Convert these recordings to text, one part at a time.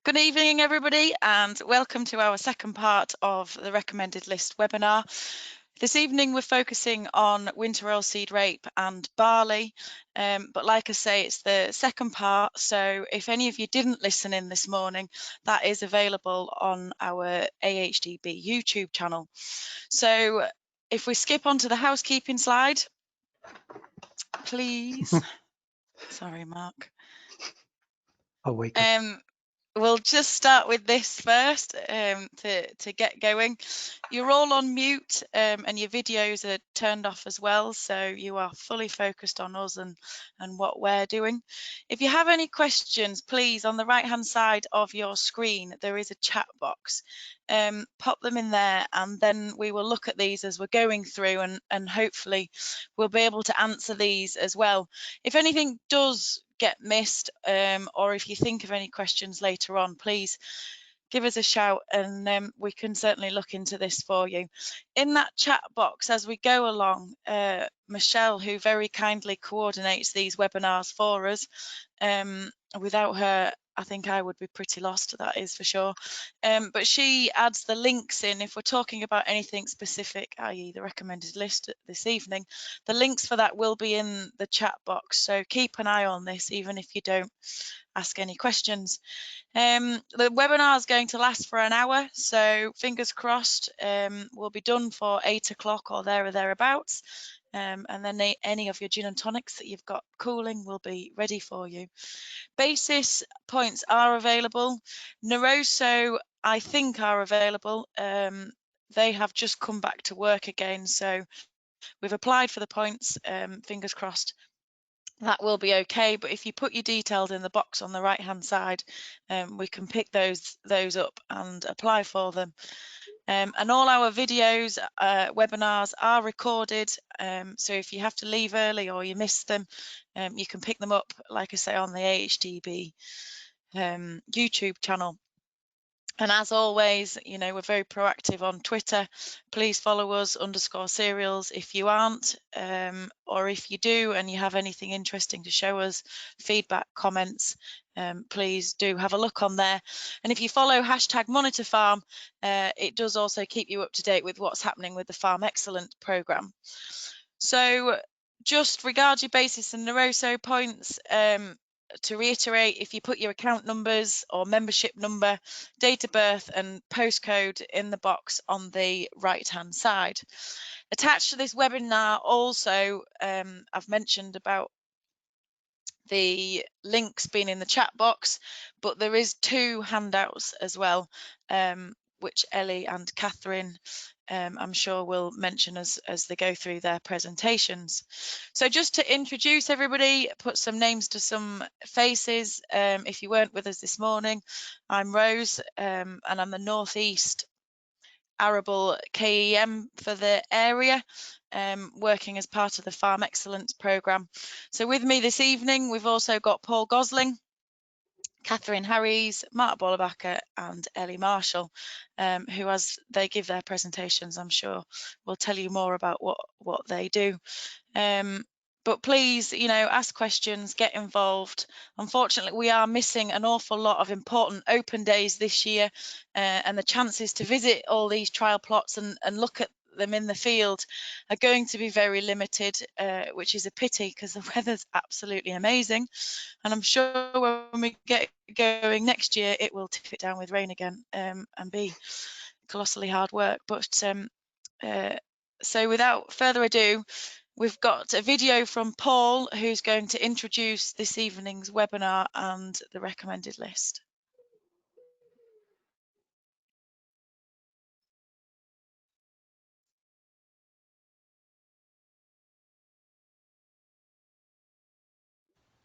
Good evening, everybody, and welcome to our second part of the Recommended List webinar. This evening, we're focusing on winter oilseed rape and barley, but like I say, it's the second part, so if any of you didn't listen in this morning, that is available on our AHDB YouTube channel. So if we skip on to the housekeeping slide, please. Sorry, Mark. I'll wake up. We'll just start with this first to get going. You're all on mute and your videos are turned off as well, so you are fully focused on us and what we're doing. If you have any questions, please, on the right hand side of your screen there is a chat box. Pop them in there and then we will look at these as we're going through and hopefully we'll be able to answer these as well. If anything does get missed or if you think of any questions later on, please give us a shout and we can certainly look into this for you. In that chat box as we go along, Michelle, who very kindly coordinates these webinars for us, without her I think I would be pretty lost, that is for sure. But she adds the links in if we're talking about anything specific, i.e. the recommended list this evening. The links for that will be in the chat box, so keep an eye on this even if you don't ask any questions. The webinar is going to last for an hour, so fingers crossed we'll be done for 8 o'clock or there or thereabouts. And then any of your gin and tonics that you've got cooling will be ready for you. Basis points are available. Naroso, I think, are available. They have just come back to work again, so we've applied for the points. Fingers crossed that will be okay, but if you put your details in the box on the right hand side, we can pick those up and apply for them. And all our videos, webinars are recorded, so if you have to leave early or you miss them, you can pick them up, like I say, on the AHDB YouTube channel. And as always, you know, we're very proactive on Twitter. Please follow us _cereals if you aren't, or if you do and you have anything interesting to show us, feedback, comments, please do have a look on there. And if you follow #MonitorFarm, it does also keep you up to date with what's happening with the Farm Excellence programme. So just regard your basis and Naroso points. To reiterate, if you put your account numbers or membership number, date of birth and postcode in the box on the right hand side. Attached to this webinar also, I've mentioned about the links being in the chat box, but there is 2 handouts as well, which Ellie and Catherine I'm sure will mention as they go through their presentations. So just to introduce everybody, put some names to some faces. If you weren't with us this morning, I'm Rose and I'm the Northeast Arable KEM for the area, working as part of the Farm Excellence programme. So with me this evening, we've also got Paul Gosling, Catherine Harries, Mark Bollerbacker and Ellie Marshall, who, as they give their presentations, I'm sure will tell you more about what they do. But please, you know, ask questions, get involved. Unfortunately, we are missing an awful lot of important open days this year, and the chances to visit all these trial plots and look at them in the field are going to be very limited, which is a pity because the weather's absolutely amazing. And I'm sure when we get going next year, it will tip it down with rain again and be colossally hard work. But so without further ado, we've got a video from Paul, who's going to introduce this evening's webinar and the recommended list.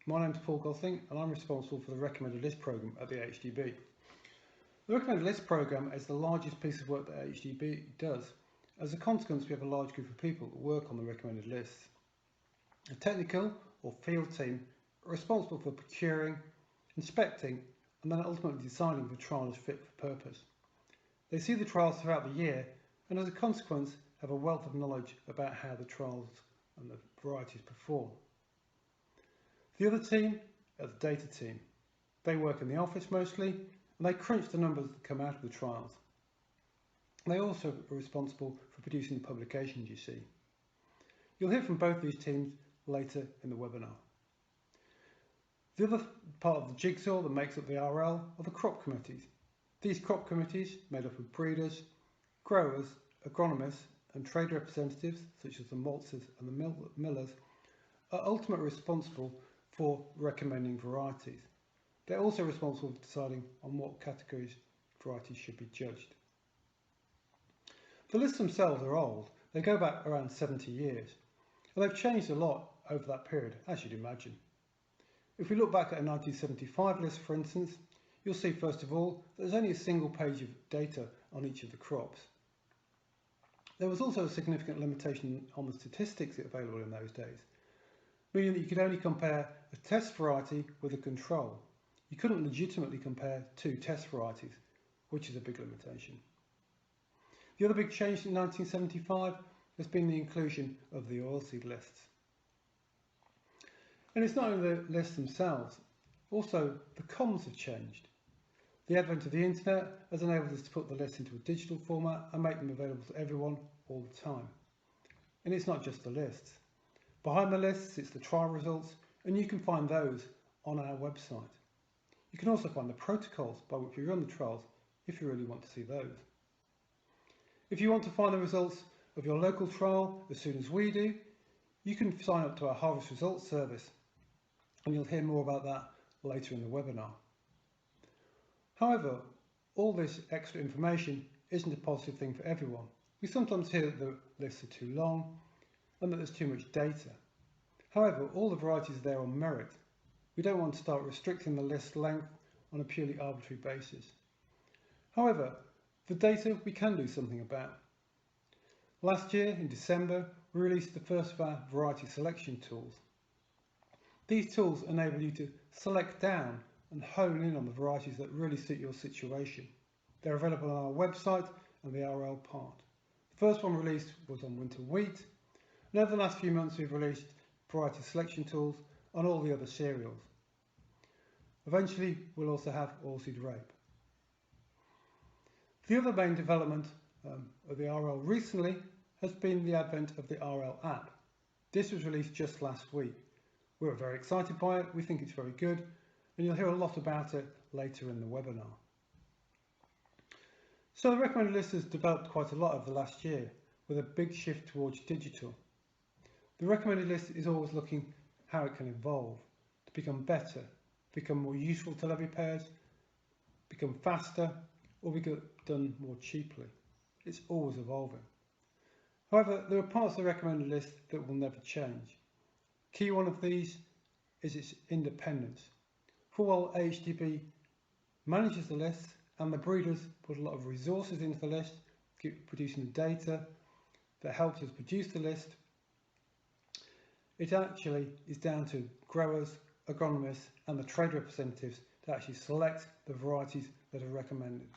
My name is Paul Gosling and I'm responsible for the Recommended List programme at the AHDB. The Recommended List programme is the largest piece of work that AHDB does. As a consequence, we have a large group of people that work on the Recommended Lists. A technical or field team are responsible for procuring, inspecting and then ultimately deciding if a trial is fit for purpose. They see the trials throughout the year and as a consequence have a wealth of knowledge about how the trials and the varieties perform. The other team are the data team. They work in the office mostly and they crunch the numbers that come out of the trials. They also are responsible for producing the publications you see. You'll hear from both these teams later in the webinar. The other part of the jigsaw that makes up the RL are the crop committees. These crop committees, made up of breeders, growers, agronomists and trade representatives such as the maltsters and the millers, are ultimately responsible for recommending varieties. They're also responsible for deciding on what categories varieties should be judged. The lists themselves are old. They go back around 70 years, and they've changed a lot over that period, as you'd imagine. If we look back at a 1975 list, for instance, you'll see first of all that there's only a single page of data on each of the crops. There was also a significant limitation on the statistics available in those days, meaning that you could only compare a test variety with a control. You couldn't legitimately compare two test varieties, which is a big limitation. The other big change in 1975 has been the inclusion of the oilseed lists. And it's not only the lists themselves, also the comms have changed. The advent of the internet has enabled us to put the lists into a digital format and make them available to everyone all the time. And it's not just the lists. Behind the lists, it's the trial results, and you can find those on our website. You can also find the protocols by which we run the trials if you really want to see those. If you want to find the results of your local trial as soon as we do, you can sign up to our Harvest Results service, and you'll hear more about that later in the webinar. However, all this extra information isn't a positive thing for everyone. We sometimes hear that the lists are too long and that there's too much data. However, all the varieties are there on merit. We don't want to start restricting the list length on a purely arbitrary basis. However, the data we can do something about. Last year, in December, we released the first of our variety selection tools. These tools enable you to select down and hone in on the varieties that really suit your situation. They're available on our website and the RL part. The first one released was on winter wheat, and over the last few months we've released variety selection tools on all the other cereals. Eventually we'll also have oilseed rape. The other main development of the RL recently has been the advent of the RL app. This was released just last week. We were very excited by it, we think it's very good, and you'll hear a lot about it later in the webinar. So the recommended list has developed quite a lot over the last year, with a big shift towards digital. The recommended list is always looking how it can evolve, to become better, become more useful to levy payers, become faster, or be done more cheaply. It's always evolving. However, there are parts of the recommended list that will never change. Key one of these is its independence. For while AHDB manages the list and the breeders put a lot of resources into the list, producing the data that helps us produce the list, it actually is down to growers, agronomists and the trade representatives to actually select the varieties that are recommended.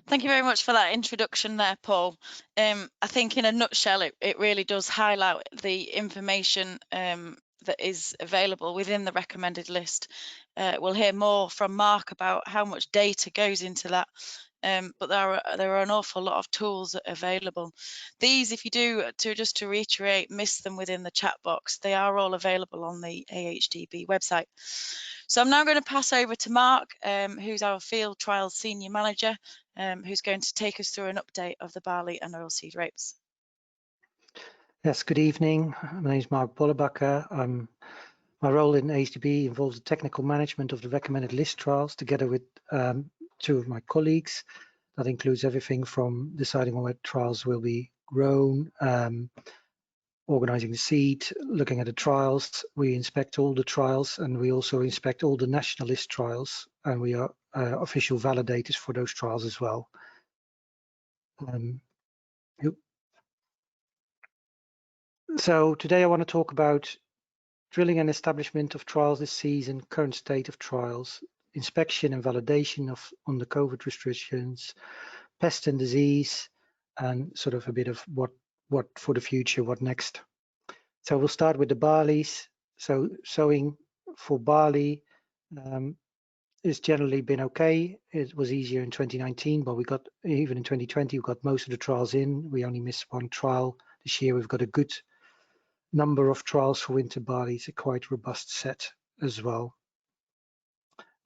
Thank you very much for that introduction there, Paul. I think in a nutshell, it really does highlight the information that is available within the recommended list. We'll hear more from Mark about how much data goes into that, but there are an awful lot of tools available. These, if you do, just to reiterate, miss them within the chat box, they are all available on the AHDB website. So I'm now going to pass over to Mark, who's our Field Trials Senior Manager, who's going to take us through an update of the barley and oilseed rapes. Yes, good evening. My name is Mark Bollebakker. My role in AHDB involves the technical management of the recommended list trials together with two of my colleagues. That includes everything from deciding on what trials will be grown, organizing the seed, looking at the trials. We inspect all the trials and we also inspect all the national list trials, and we are official validators for those trials as well. So today I want to talk about drilling and establishment of trials this season, current state of trials, inspection and validation on the COVID restrictions, pest and disease, and sort of a bit of what for the future, what next. So we'll start with the barleys. So sowing for barley has generally been okay. It was easier in 2019, but even in 2020, we got most of the trials in. We only missed one trial. This year we've got a good number of trials for winter barley. It's a quite robust set as well.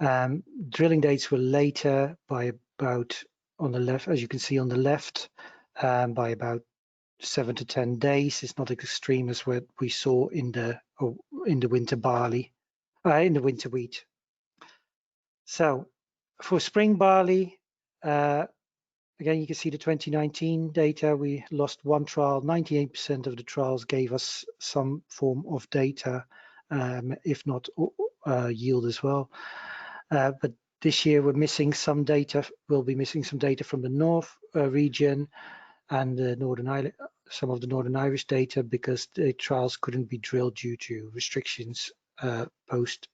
Drilling dates were later by about, on the left, as you can see on the left, by about 7 to 10 days. It's not as extreme as what we saw in the winter barley, in the winter wheat. So for spring barley, again, you can see the 2019 data. We lost one trial. 98% of the trials gave us some form of data, if not yield as well. But this year we're missing some data. We'll be missing some data from the North region and the Northern Ireland, some of the Northern Irish data, because the trials couldn't be drilled due to restrictions posed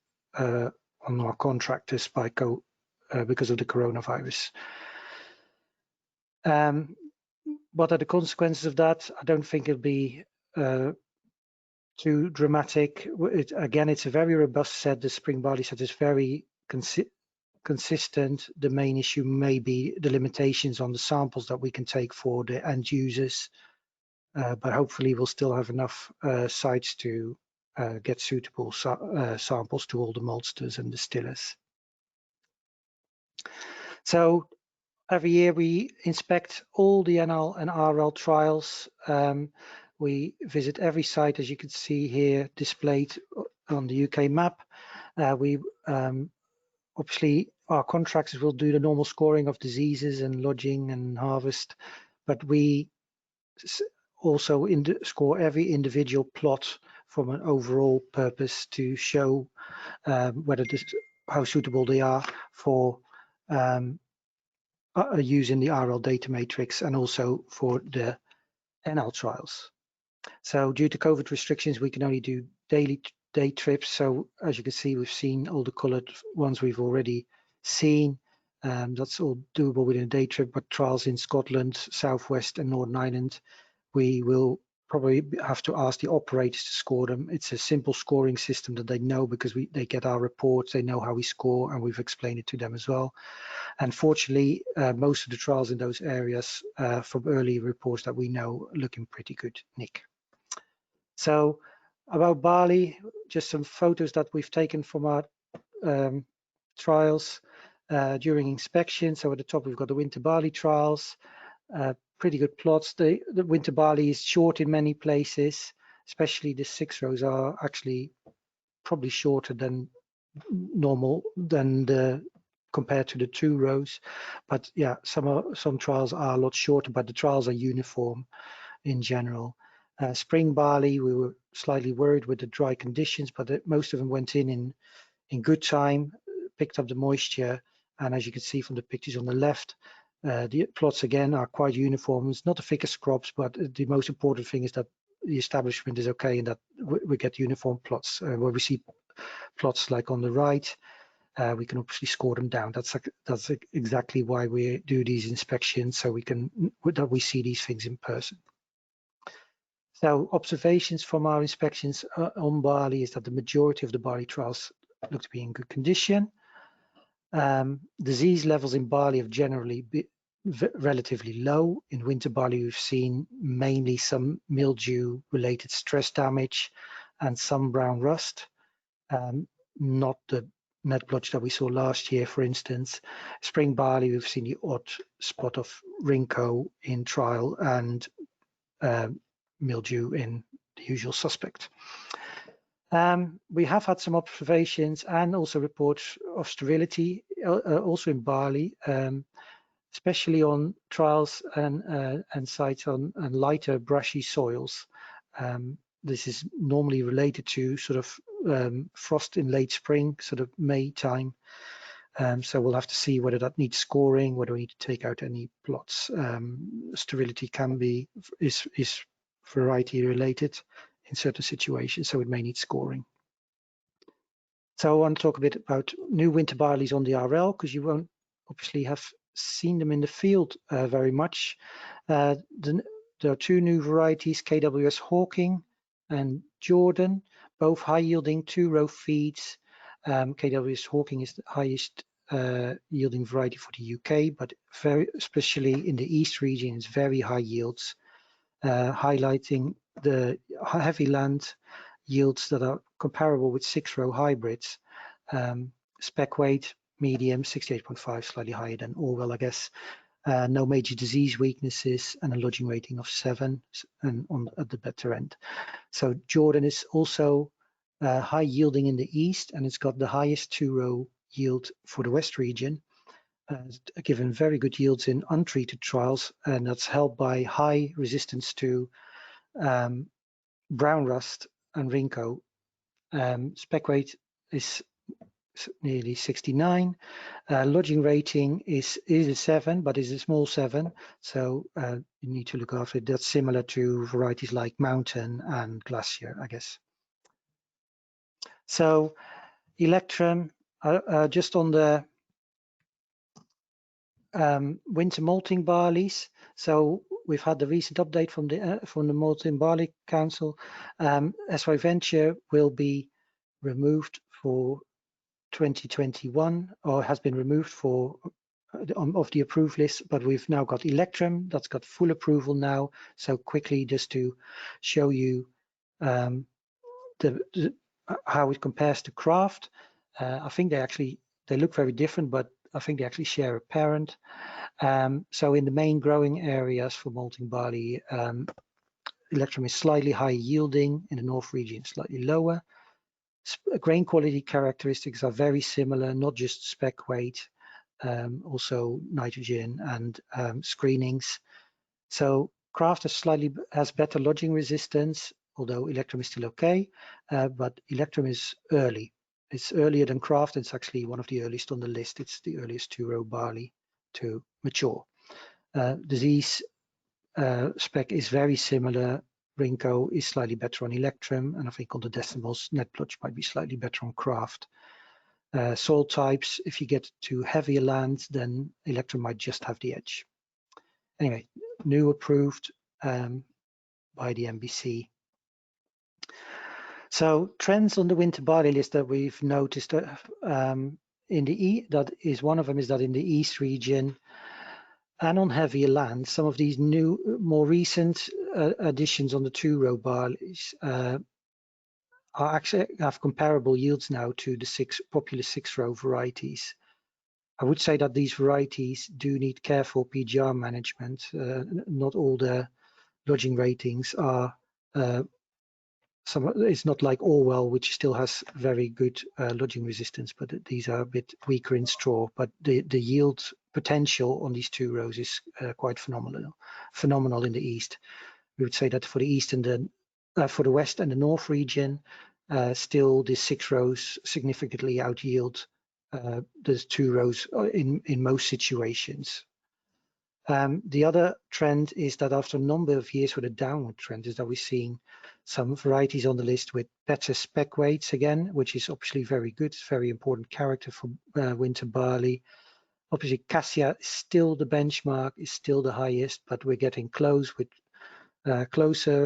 on our contractors because of the coronavirus. What are the consequences of that? I don't think it'll be too dramatic. Again, it's a very robust set. The spring barley set is very consistent. The main issue may be the limitations on the samples that we can take for the end users, but hopefully we'll still have enough sites to get suitable samples to all the maltsters and distillers. So every year we inspect all the NL and RL trials. We visit every site, as you can see here displayed on the UK map. Obviously, our contractors will do the normal scoring of diseases and lodging and harvest, but we also score every individual plot from an overall purpose to show how suitable they are for using the RL data matrix and also for the NL trials. So due to COVID restrictions, we can only do day trips. So as you can see, we've seen all the colored ones we've already seen. That's all doable within a day trip, but trials in Scotland, Southwest and Northern Ireland, we will probably have to ask the operators to score them. It's a simple scoring system that they know because they get our reports, they know how we score, and we've explained it to them as well. And fortunately, most of the trials in those areas from early reports that we know are looking pretty good, Nick. So about barley, just some photos that we've taken from our trials during inspection. So at the top, we've got the winter barley trials, pretty good plots. The winter barley is short in many places, especially the 6 rows are actually probably shorter than normal compared to the 2 rows. But yeah, some trials are a lot shorter, but the trials are uniform in general. Spring barley, we were slightly worried with the dry conditions, but most of them went in good time, picked up the moisture, and as you can see from the pictures on the left, the plots again are quite uniform. It's not the thickest crops, but the most important thing is that the establishment is okay and that we get uniform plots. Where we see plots like on the right, we can obviously score them down. That's exactly why we do these inspections, so that we see these things in person. So observations from our inspections on barley is that the majority of the barley trials look to be in good condition. Disease levels in barley have generally been relatively low. In winter barley, we've seen mainly some mildew-related stress damage and some brown rust, not the net blotch that we saw last year, for instance. Spring barley, we've seen the odd spot of Rinco in trial and mildew in the usual suspect. We have had some observations and also reports of sterility, also in barley, especially on trials and sites on lighter brushy soils. This is normally related to sort of frost in late spring, sort of May time. So we'll have to see whether that needs scoring, whether we need to take out any plots. Sterility is variety related in certain situations, so it may need scoring. So I want to talk a bit about new winter barleys on the RL, because you won't obviously have seen them in the field very much. There are two new varieties, KWS Hawking and Jordan, both high-yielding two-row feeds. KWS Hawking is the highest yielding variety for the UK, but especially in the East region, it's very high yields, highlighting the heavy land yields that are comparable with 6-row hybrids. Spec weight, medium, 68.5, slightly higher than Orwell, I guess. No major disease weaknesses, and a lodging rating of 7, and at the better end. So Jordan is also high yielding in the east, and it's got the highest two-row yield for the west region, given very good yields in untreated trials, and that's helped by high resistance to brown rust and Rinco. Spec weight is nearly 69. Lodging rating is a 7, but is a small 7, so you need to look after it. That's similar to varieties like Mountain and Glacier, I guess. So Electrum, just on the winter malting barleys. So we've had the recent update from the Malting Barley Council. SY Venture will be removed for 2021, or has been removed for of the approved list, but we've now got Electrum that's got full approval now. So quickly, just to show you how it compares to Craft. I think they look very different, but I think they actually share a parent. So in the main growing areas for malting barley, Electrum is slightly higher yielding, in the North region slightly lower. Grain quality characteristics are very similar, not just spec weight, also nitrogen and screenings. So Craft has better lodging resistance, although Electrum is still okay, but Electrum is early. It's earlier than Craft. It's actually one of the earliest on the list. It's the earliest two-row barley to mature. Disease spec is very similar. Rinco is slightly better on Electrum, and I think on the decimals, net blotch might be slightly better on Craft. Soil types, if you get to heavier land, then Electrum might just have the edge. Anyway, new approved by the MBC. So trends on the winter barley list that we've noticed in the that is one of them is that in the East region and on heavier land, some of these new, more recent additions on the two-row barleys are actually have comparable yields now to the popular 6-row varieties. I would say that these varieties do need careful PGR management. Not all the lodging ratings are it's not like Orwell, which still has very good lodging resistance, but these are a bit weaker in straw. But the yield potential on these two rows is quite phenomenal in the east. We would say that for the east and for the west and the north region, still the 6 rows significantly out yield the 2 rows in most situations. The other trend is that after a number of years with a downward trend is that we're seeing some varieties on the list with better spec weights again, which is obviously very good. It's very important character for winter barley. Obviously, Cassia is still the benchmark, is still the highest, but we're getting closer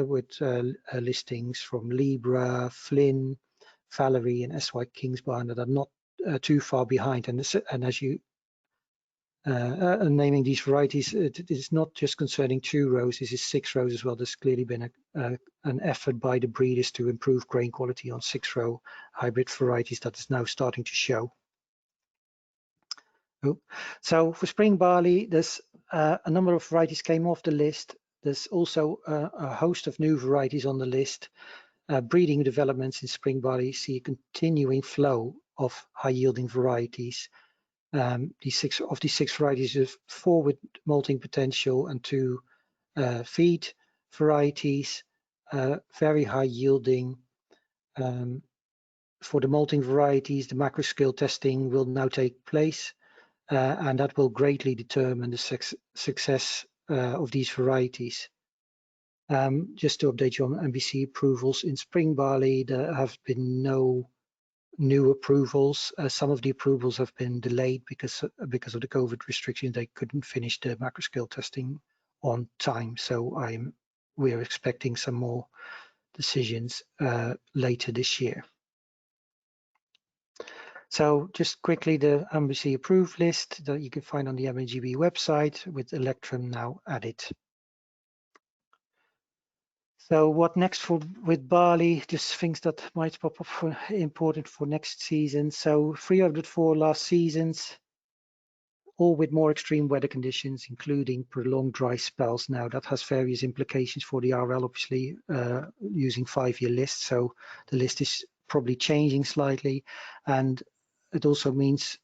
with listings from Libra, Flynn, Valerie, and SY Kingsbarn that are not too far behind. And as you naming these varieties, it is not just concerning 2 rows, this is 6 rows as well. There's clearly been an effort by the breeders to improve grain quality on 6-row hybrid varieties that is now starting to show. So for spring barley, there's a number of varieties came off the list. There's also a host of new varieties on the list. Breeding developments in spring barley see a continuing flow of high-yielding varieties. These six varieties have 4 with malting potential and 2 feed varieties, very high yielding. For the malting varieties, the macro scale testing will now take place, and that will greatly determine the success of these varieties. Just to update you on MBC approvals in spring barley, there have been no new approvals. Some of the approvals have been delayed because of the COVID restrictions. They couldn't finish the macro scale testing on time. So we're expecting some more decisions later this year. So just quickly, the MBC approved list that you can find on the AHDB website with Electrum now added. So what next with barley? Just things that might pop up important for next season. So 3 of the 4 last seasons, all with more extreme weather conditions, including prolonged dry spells. Now that has various implications for the RL, obviously, using 5-year lists. So the list is probably changing slightly, and it also means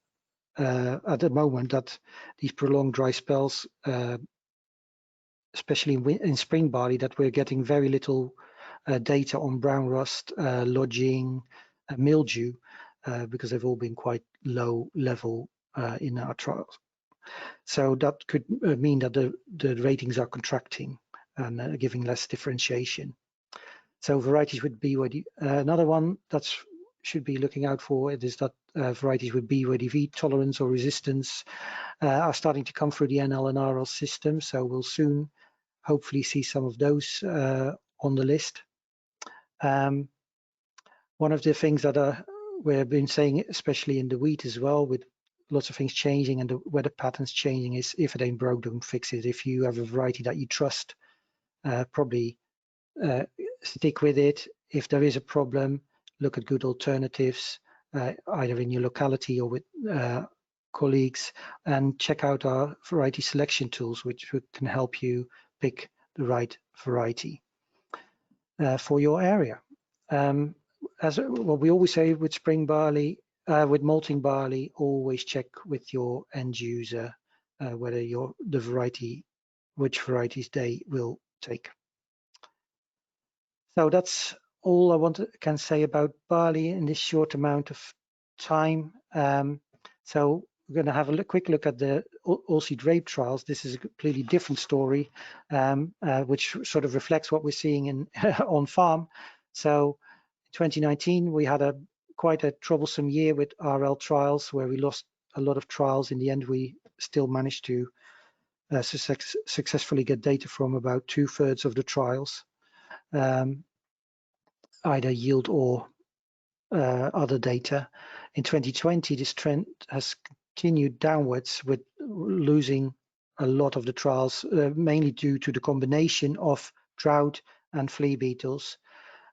at the moment that these prolonged dry spells, especially in spring barley, that we're getting very little data on brown rust, lodging, mildew, because they've all been quite low level in our trials. So that could mean that the ratings are contracting and giving less differentiation. So varieties with BYD, another one that's should be looking out for it is that varieties with BYDV tolerance or resistance are starting to come through the NL and RL system. So we'll soon hopefully see some of those on the list. One of the things that we've been saying, especially in the wheat as well, with lots of things changing and the weather patterns changing, is if it ain't broke, don't fix it. If you have a variety that you trust, probably stick with it. If there is a problem, look at good alternatives, either in your locality or with colleagues, and check out our variety selection tools, which can help you pick the right variety for your area. As what we always say with spring barley, with malting barley, always check with your end user whether which varieties they will take. So that's all I can say about barley in this short amount of time. So we're going to have a quick look at the Oilseed rape trials. This is a completely different story, which sort of reflects what we're seeing in on farm. So in 2019, we had quite a troublesome year with RL trials where we lost a lot of trials. In the end, we still managed to successfully get data from about 2/3 of the trials. Either yield or other data. In 2020, this trend has continued downwards with losing a lot of the trials, mainly due to the combination of drought and flea beetles.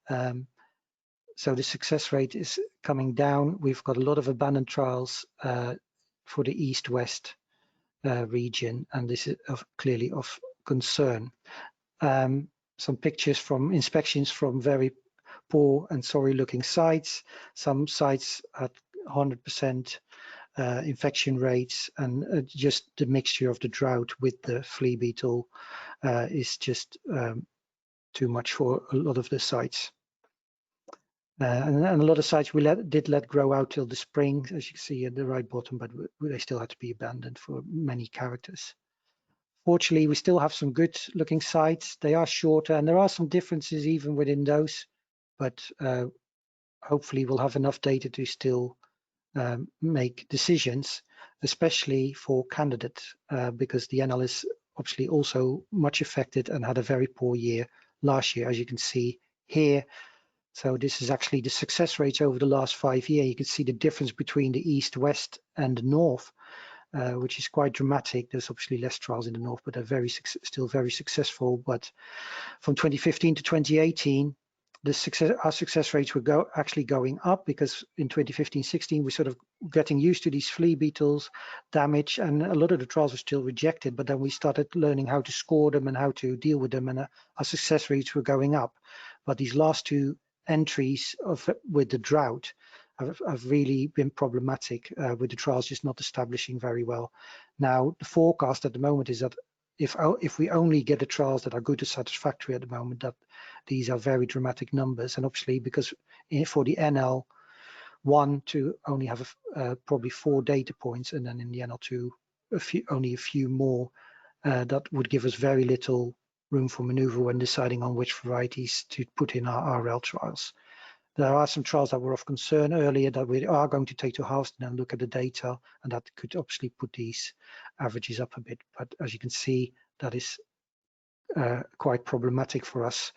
So the success rate is coming down. We've got a lot of abandoned trials for the east-west region, and this is clearly of concern. Some pictures from inspections from very poor and sorry looking sites. Some sites at 100% infection rates, and just the mixture of the drought with the flea beetle is just too much for a lot of the sites. And a lot of sites we did let grow out till the spring, as you can see at the right bottom, but they still had to be abandoned for many characters. Fortunately, we still have some good looking sites. They are shorter, and there are some differences even within those, but hopefully we'll have enough data to still make decisions, especially for candidates, because the NL is obviously also much affected and had a very poor year last year, as you can see here. So this is actually the success rates over the last 5 years. You can see the difference between the east, west, and the north, which is quite dramatic. There's obviously less trials in the north, but they're still very successful. But from 2015 to 2018, our success rates were actually going up, because in 2015-16 we're sort of getting used to these flea beetles damage, and a lot of the trials were still rejected, but then we started learning how to score them and how to deal with them, and our success rates were going up. But these last 2 entries with the drought have really been problematic, with the trials just not establishing very well. Now the forecast at the moment is that if we only get the trials that are good to satisfactory at the moment, that these are very dramatic numbers. And obviously, because for the NL1 to only have probably 4 data points, and then in the NL2 only a few more, that would give us very little room for maneuver when deciding on which varieties to put in our RL trials. There are some trials that were of concern earlier that we are going to take to Houston and look at the data, and that could obviously put these averages up a bit. But as you can see, that is quite problematic for us.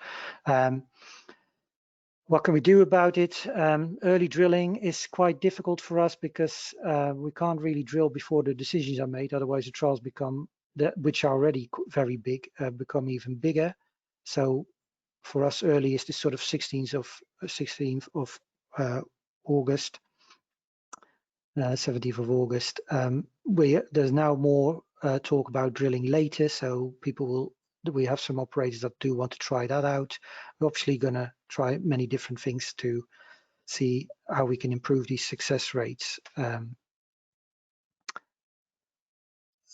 What can we do about it? Early drilling is quite difficult for us because we can't really drill before the decisions are made. Otherwise, the trials become, which are already very big, become even bigger. So for us, early is the sort of 16th of August, 17th of August. There's now more talk about drilling later, so people will. We have some operators that do want to try that out. We're obviously going to try many different things to see how we can improve these success rates.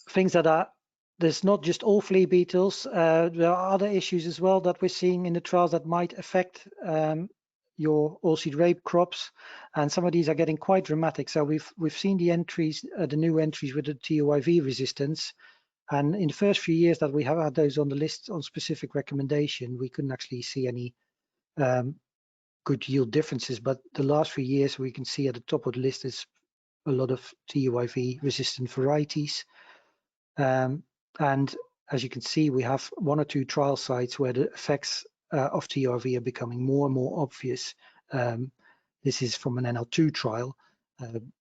Things that are, there's not just all flea beetles, there are other issues as well that we're seeing in the trials that might affect your oilseed rape crops, and some of these are getting quite dramatic. So we've seen the entries, the new entries with the TOIV resistance, and in the first few years that we have had those on the list on specific recommendation, we couldn't actually see any good yield differences. But the last few years, we can see at the top of the list is a lot of TOIV resistant varieties. And as you can see, we have 1 or 2 trial sites where the effects of TOIV are becoming more and more obvious. This is from an NL2 trial,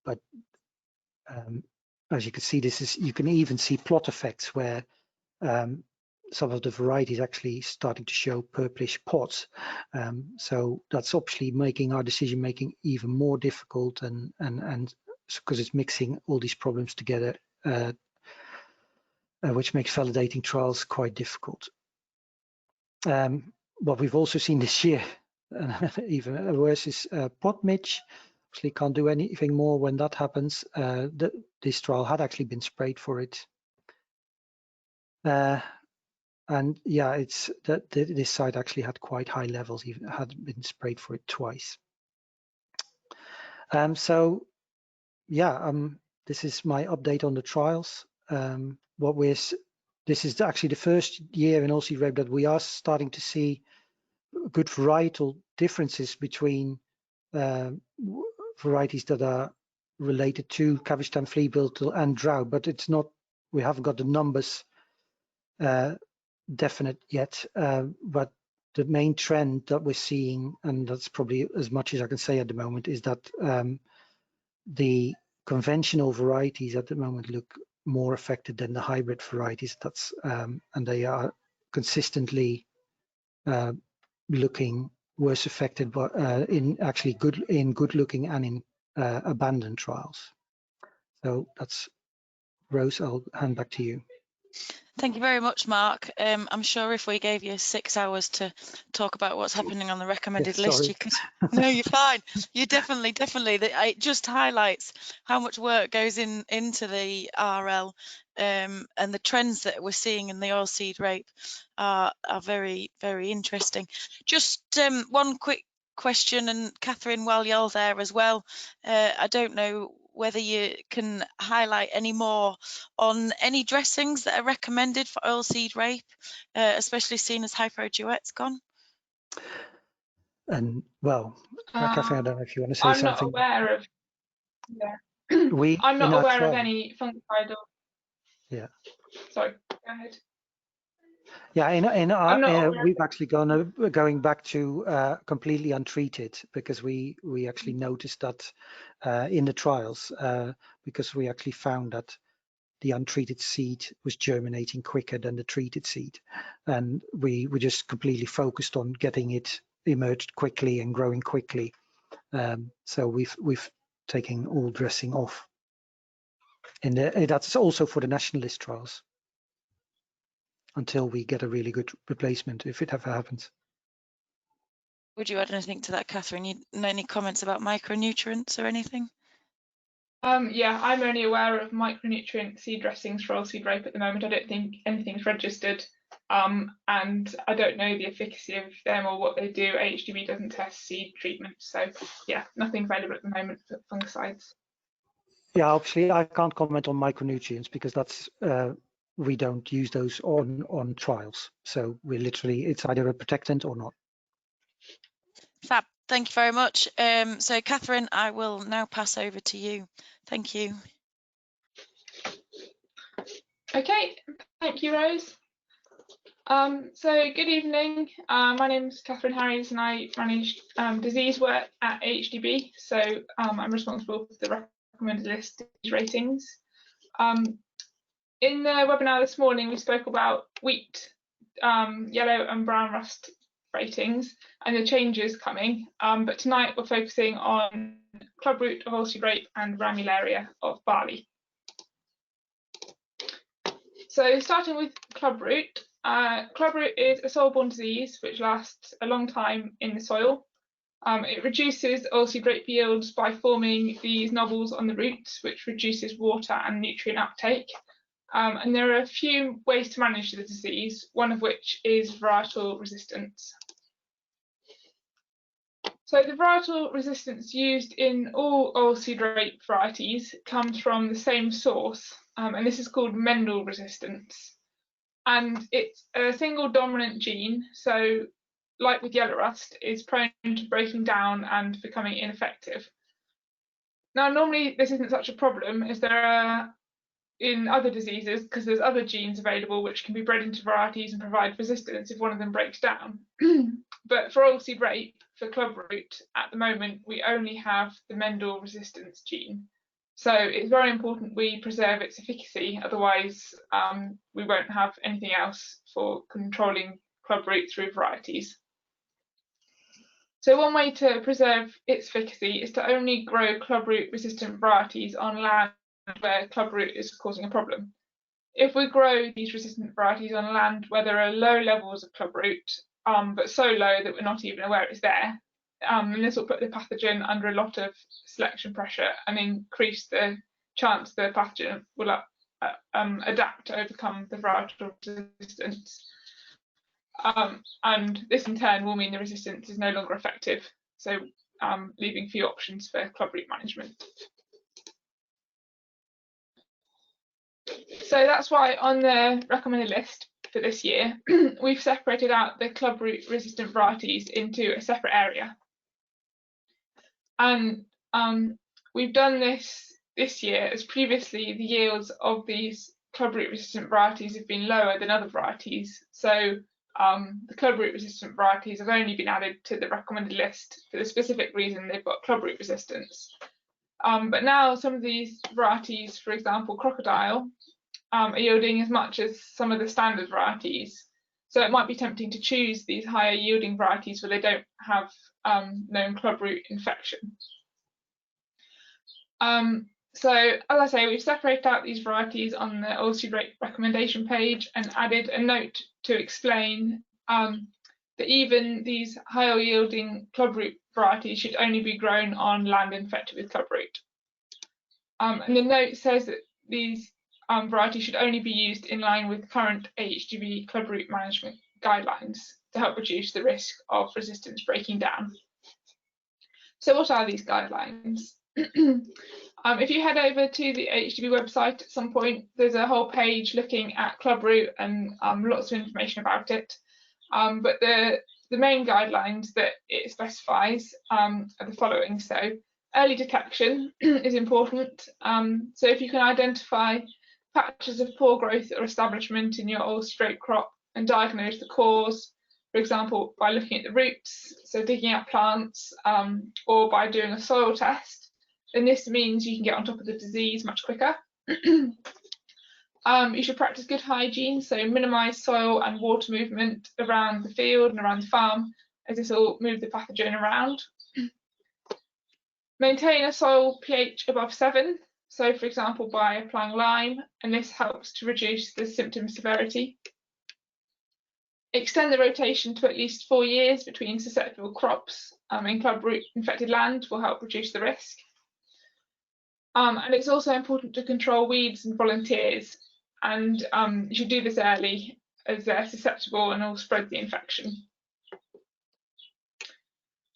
but as you can see, you can even see plot effects where some of the varieties actually starting to show purplish pods. So that's obviously making our decision making even more difficult, and because it's mixing all these problems together, which makes validating trials quite difficult. What we've also seen this year, even worse, is pod midge. Obviously can't do anything more when that happens. This trial had actually been sprayed for it. And yeah, it's that this site actually had quite high levels, even had been sprayed for it twice. So yeah, this is my update on the trials. This is actually the first year in Oilseed rape that we are starting to see good varietal differences between varieties that are related to cabbage stem flea beetle and drought, but it's not. We haven't got the numbers definite yet, but the main trend that we're seeing, and that's probably as much as I can say at the moment, is that the conventional varieties at the moment look more affected than the hybrid varieties. That's and they are consistently looking worse affected, but in actually good looking and in abandoned trials. So that's Rose. I'll hand back to you. Thank you very much, Mark. I'm sure if we gave you 6 hours to talk about what's happening on the recommended list, you could. No, you're fine. You definitely. It just highlights how much work goes into the RL, and the trends that we're seeing in the oilseed rape are very, very interesting. Just one quick question, and Catherine, while you're there as well, I don't know whether you can highlight any more on any dressings that are recommended for oilseed rape, especially seeing as hypo-duet's gone. And well, Catherine, I don't know if you want to say something. I'm not aware of. Yeah. I'm not aware of any fungicide. Yeah. Sorry. Go ahead. Yeah, in our we've actually going back to completely untreated, because we actually noticed that in the trials, because we actually found that the untreated seed was germinating quicker than the treated seed, and we were just completely focused on getting it emerged quickly and growing quickly. So we've taken all dressing off, and that's also for the nationalist trials, until we get a really good replacement, if it ever happens. Would you add anything to that, Catherine? You any comments about micronutrients or anything? Yeah, I'm only aware of micronutrient seed dressings for oilseed rape at the moment. I don't think anything's registered, and I don't know the efficacy of them or what they do. AHDB doesn't test seed treatment, so yeah, nothing available at the moment for fungicides. Yeah, obviously I can't comment on micronutrients because that's we don't use those on trials. So we're literally, it's either a protectant or not. Fab. Thank you very much. So Catherine, I will now pass over to you. Thank you. Okay, thank you, Rose. So good evening. My name is Catherine Harries and I manage disease work at AHDB. So I'm responsible for the recommended list ratings. In the webinar this morning, we spoke about wheat, yellow and brown rust ratings and the changes coming. But tonight we're focusing on clubroot of oilseed rape and ramularia of barley. So starting with clubroot. Clubroot is a soil-borne disease which lasts a long time in the soil. It reduces oilseed rape yields by forming these nodules on the roots, which reduces water and nutrient uptake. And there are a few ways to manage the disease, one of which is varietal resistance. So the varietal resistance used in all oilseed rape varieties comes from the same source, and this is called Mendel resistance. And it's a single dominant gene, so like with yellow rust, is prone to breaking down and becoming ineffective. Now, normally this isn't such a problem as there are in other diseases, because there's other genes available which can be bred into varieties and provide resistance if one of them breaks down. But for oilseed rape, for clubroot, at the moment, we only have the Mendel resistance gene. So it's very important we preserve its efficacy, otherwise we won't have anything else for controlling clubroot through varieties. So one way to preserve its efficacy is to only grow clubroot resistant varieties on land where clubroot is causing a problem. If we grow these resistant varieties on land where there are low levels of clubroot, but so low that we're not even aware it's there, and this will put the pathogen under a lot of selection pressure and increase the chance the pathogen will adapt to overcome the varietal resistance. And this in turn will mean the resistance is no longer effective, so leaving few options for clubroot management. So that's why on the recommended list for this year, we've separated out the clubroot resistant varieties into a separate area. And we've done this year as previously the yields of these clubroot resistant varieties have been lower than other varieties. So the clubroot resistant varieties have only been added to the recommended list for the specific reason they've got clubroot resistance. But now some of these varieties, for example, crocodile, are yielding as much as some of the standard varieties. So it might be tempting to choose these higher yielding varieties where they don't have known clubroot infection. So as I say, we've separated out these varieties on the oilseed rape recommendation page and added a note to explain that even these higher yielding clubroot varieties should only be grown on land infected with clubroot. And the note says that these varieties should only be used in line with current AHDB clubroot management guidelines to help reduce the risk of resistance breaking down. So what are these guidelines? If you head over to the AHDB website at some point, there's a whole page looking at clubroot and lots of information about it. But the main guidelines that it specifies are the following. So early detection is important. So if you can identify patches of poor growth or establishment in your oilseed rape crop and diagnose the cause, for example, by looking at the roots, so digging out plants, or by doing a soil test, then this means you can get on top of the disease much quicker. You should practice good hygiene, so minimise soil and water movement around the field and around the farm, as this will move the pathogen around. Maintain a soil pH above 7, so for example by applying lime, and this helps to reduce the symptom severity. Extend the rotation to at least 4 years between susceptible crops in clubroot infected land will help reduce the risk. And it's also important to control weeds and volunteers, and you should do this early as they're susceptible and will spread the infection.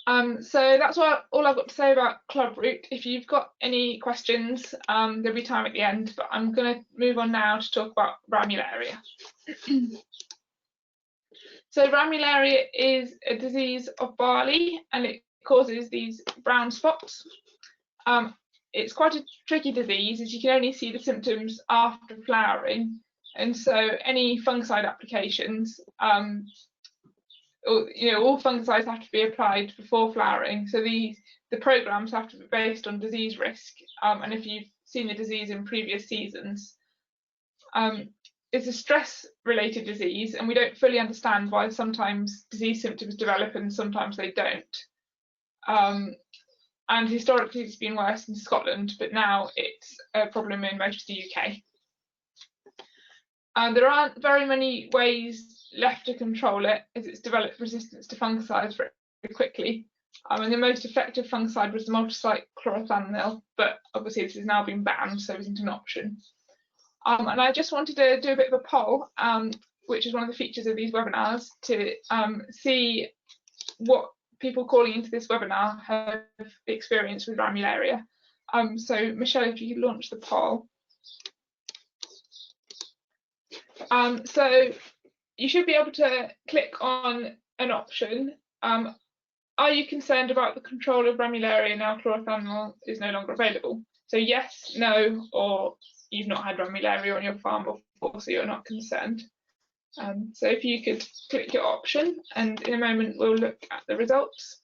So that's all I've got to say about clubroot. If you've got any questions, there'll be time at the end, but I'm going to move on now to talk about ramularia. So ramularia is a disease of barley, and it causes these brown spots. It's quite a tricky disease, as you can only see the symptoms after flowering, and so any fungicide applications, all fungicides have to be applied before flowering. So the programs have to be based on disease risk, and if you've seen the disease in previous seasons. It's a stress-related disease, and we don't fully understand why sometimes disease symptoms develop and sometimes they don't. And historically it's been worse in Scotland, but now it's a problem in most of the UK. There aren't very many ways left to control it, as it's developed resistance to fungicides very quickly. And the most effective fungicide was the multi-site chlorothalonil, but obviously this has now been banned, so it isn't an option. And I just wanted to do a bit of a poll, which is one of the features of these webinars, to see what people calling into this webinar have experienced with ramularia. So Michelle, if you could launch the poll. So you should be able to click on an option. Are you concerned about the control of ramularia now chlorothalonil is no longer available? So yes, no, or you've not had ramularia on your farm before, so you're not concerned. So if you could click your option, and in a moment we'll look at the results.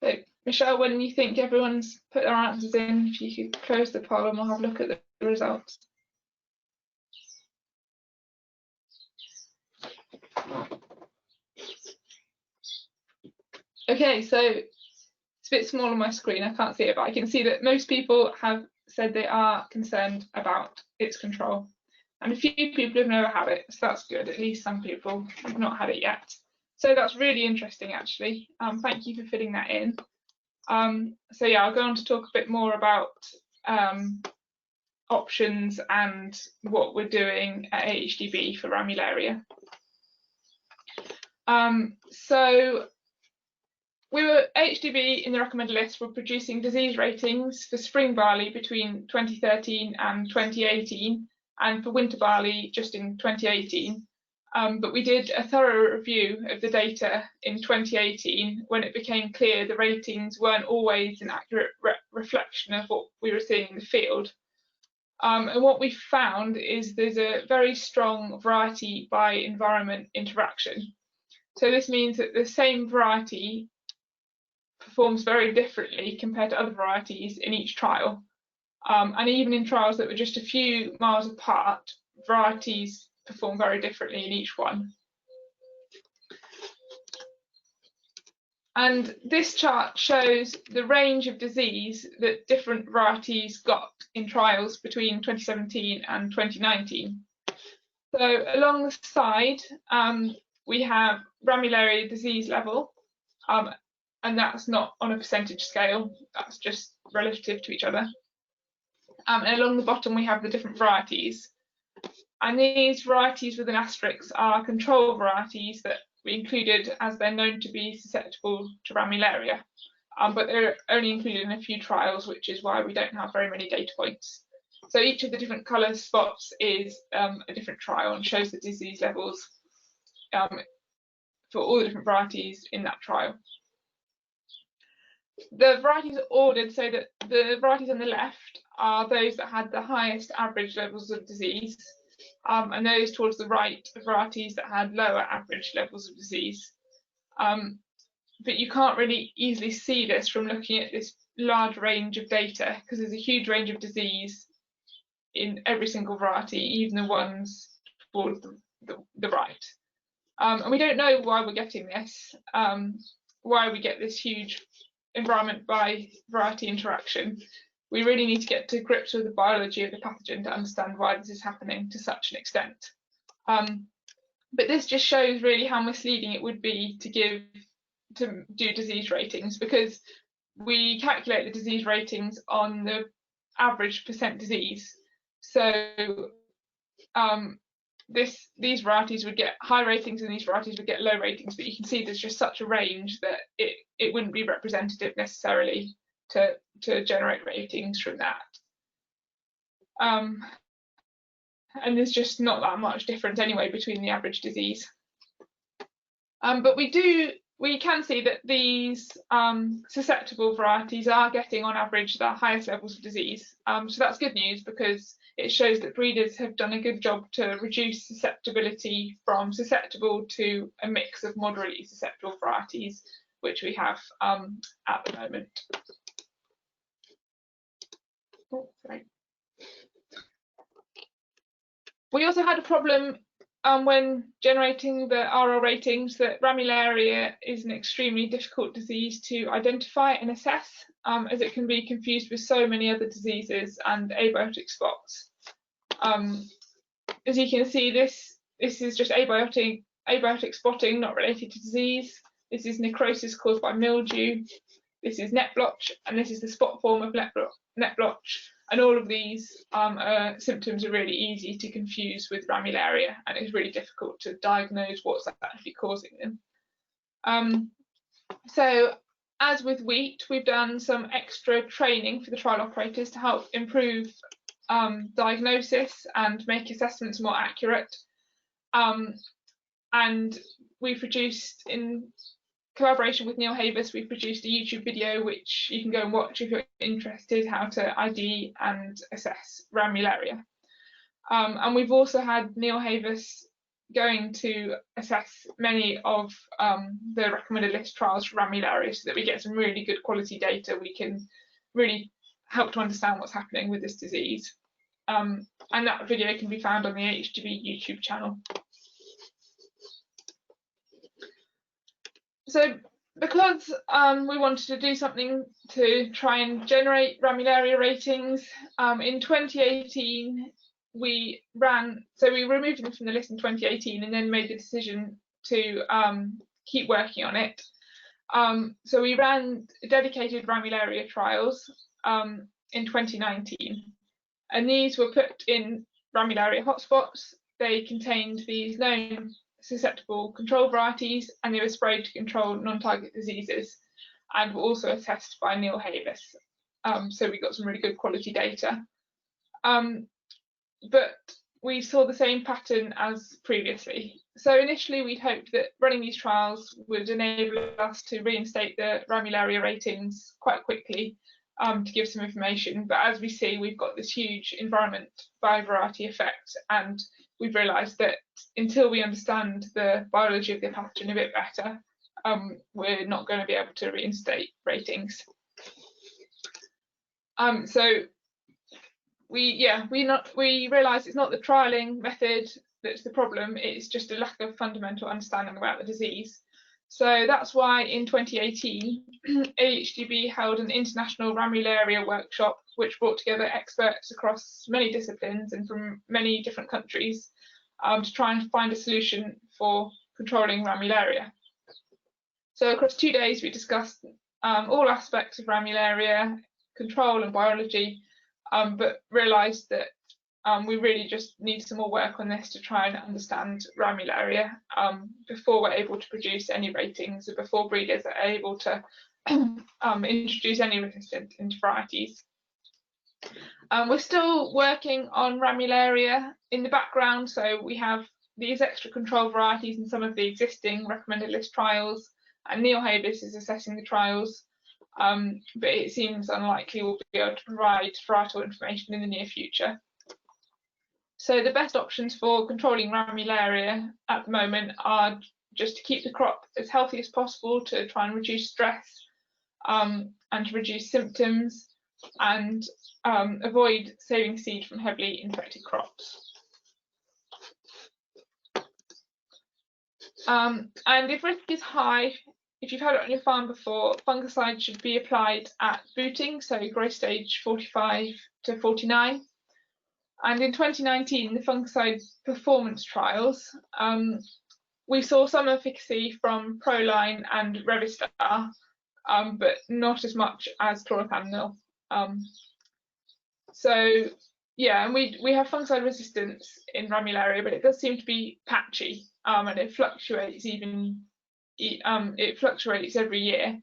So Michelle, when you think everyone's put their answers in, if you could close the poll and we'll have a look at the results. Okay, so it's a bit small on my screen, I can't see it, but I can see that most people have said they are concerned about its control. And a few people have never had it, so that's good. At least some people have not had it yet. So that's really interesting, actually. Thank you for fitting that in. So yeah, I'll go on to talk a bit more about options and what we're doing at AHDB for ramularia. So we were, AHDB in the recommended list, were producing disease ratings for spring barley between 2013 and 2018, and for winter barley just in 2018. But we did a thorough review of the data in 2018 when it became clear the ratings weren't always an accurate reflection of what we were seeing in the field. And what we found is there's a very strong variety by environment interaction. So this means that the same variety performs very differently compared to other varieties in each trial. And even in trials that were just a few miles apart, varieties perform very differently in each one. And this chart shows the range of disease that different varieties got in trials between 2017 and 2019. So along the side, we have ramularia disease level, and that's not on a percentage scale, that's just relative to each other. And along the bottom we have the different varieties. And these varieties with an asterisk are control varieties that we included as they're known to be susceptible to ramularia. But they're only included in a few trials, which is why we don't have very many data points. So each of the different colour spots is a different trial and shows the disease levels for all the different varieties in that trial. The varieties are ordered so that the varieties on the left are those that had the highest average levels of disease, and those towards the right are varieties that had lower average levels of disease. But you can't really easily see this from looking at this large range of data, because there's a huge range of disease in every single variety, even the ones towards the right. And we don't know why we're getting this, why we get this huge environment by variety interaction. We really need to get to grips with the biology of the pathogen to understand why this is happening to such an extent. But this just shows really how misleading it would be to do disease ratings, because we calculate the disease ratings on the average percent disease. So these varieties would get high ratings and these varieties would get low ratings, but you can see there's just such a range that it wouldn't be representative necessarily to generate ratings from that. and there's just not that much difference anyway between the average disease. But we can see that these susceptible varieties are getting on average the highest levels of disease. So that's good news, because it shows that breeders have done a good job to reduce susceptibility from susceptible to a mix of moderately susceptible varieties, which we have at the moment. Oh, sorry. We also had a problem when generating the RL ratings, that ramularia is an extremely difficult disease to identify and assess, as it can be confused with so many other diseases and abiotic spots. As you can see, this is just abiotic spotting, not related to disease. This is necrosis caused by mildew. This is net blotch, and this is the spot form of net blotch. And all of these symptoms are really easy to confuse with ramularia, and it's really difficult to diagnose what's actually causing them. So, as with wheat, we've done some extra training for the trial operators to help improve diagnosis and make assessments more accurate. And we've produced, in collaboration with Neil Havis, we've produced a YouTube video which you can go and watch if you're interested how to ID and assess ramularia. And we've also had Neil Havis going to assess many of the recommended list trials for ramularia, so that we get some really good quality data. We can really help to understand what's happening with this disease. And that video can be found on the AHDB YouTube channel. So, because we wanted to do something to try and generate ramularia ratings, in 2018 we removed them from the list in 2018, and then made the decision to keep working on it. So we ran dedicated ramularia trials in 2019, and these were put in ramularia hotspots. They contained these known susceptible control varieties, and they were sprayed to control non-target diseases, and were also assessed by Neil Havis. So we got some really good quality data. But we saw the same pattern as previously. So initially we'd hoped that running these trials would enable us to reinstate the ramularia ratings quite quickly, to give some information. But as we see, we've got this huge environment by variety effect, and we've realised that until we understand the biology of the pathogen a bit better, we're not going to be able to reinstate ratings. So we realise it's not the trialling method that's the problem, it's just a lack of fundamental understanding about the disease. So that's why in 2018, AHDB held an international ramularia workshop, which brought together experts across many disciplines and from many different countries, to try and find a solution for controlling ramularia. So across 2 days, we discussed all aspects of ramularia, control and biology, but realised that we really just need some more work on this to try and understand ramularia before we're able to produce any ratings, or before breeders are able to introduce any resistant into varieties. We're still working on ramularia in the background, so we have these extra control varieties in some of the existing recommended list trials, and Neil Havis is assessing the trials, but it seems unlikely we'll be able to provide varietal information in the near future. So the best options for controlling ramularia at the moment are just to keep the crop as healthy as possible, to try and reduce stress, and to reduce symptoms, and avoid saving seed from heavily infected crops. And if risk is high, if you've had it on your farm before, fungicide should be applied at booting, so growth stage 45 to 49. And in 2019, the fungicide performance trials, we saw some efficacy from Proline and Revistar, but not as much as chlorothalonil. So yeah, and we have fungicide resistance in ramularia, but it does seem to be patchy, and it fluctuates it fluctuates every year.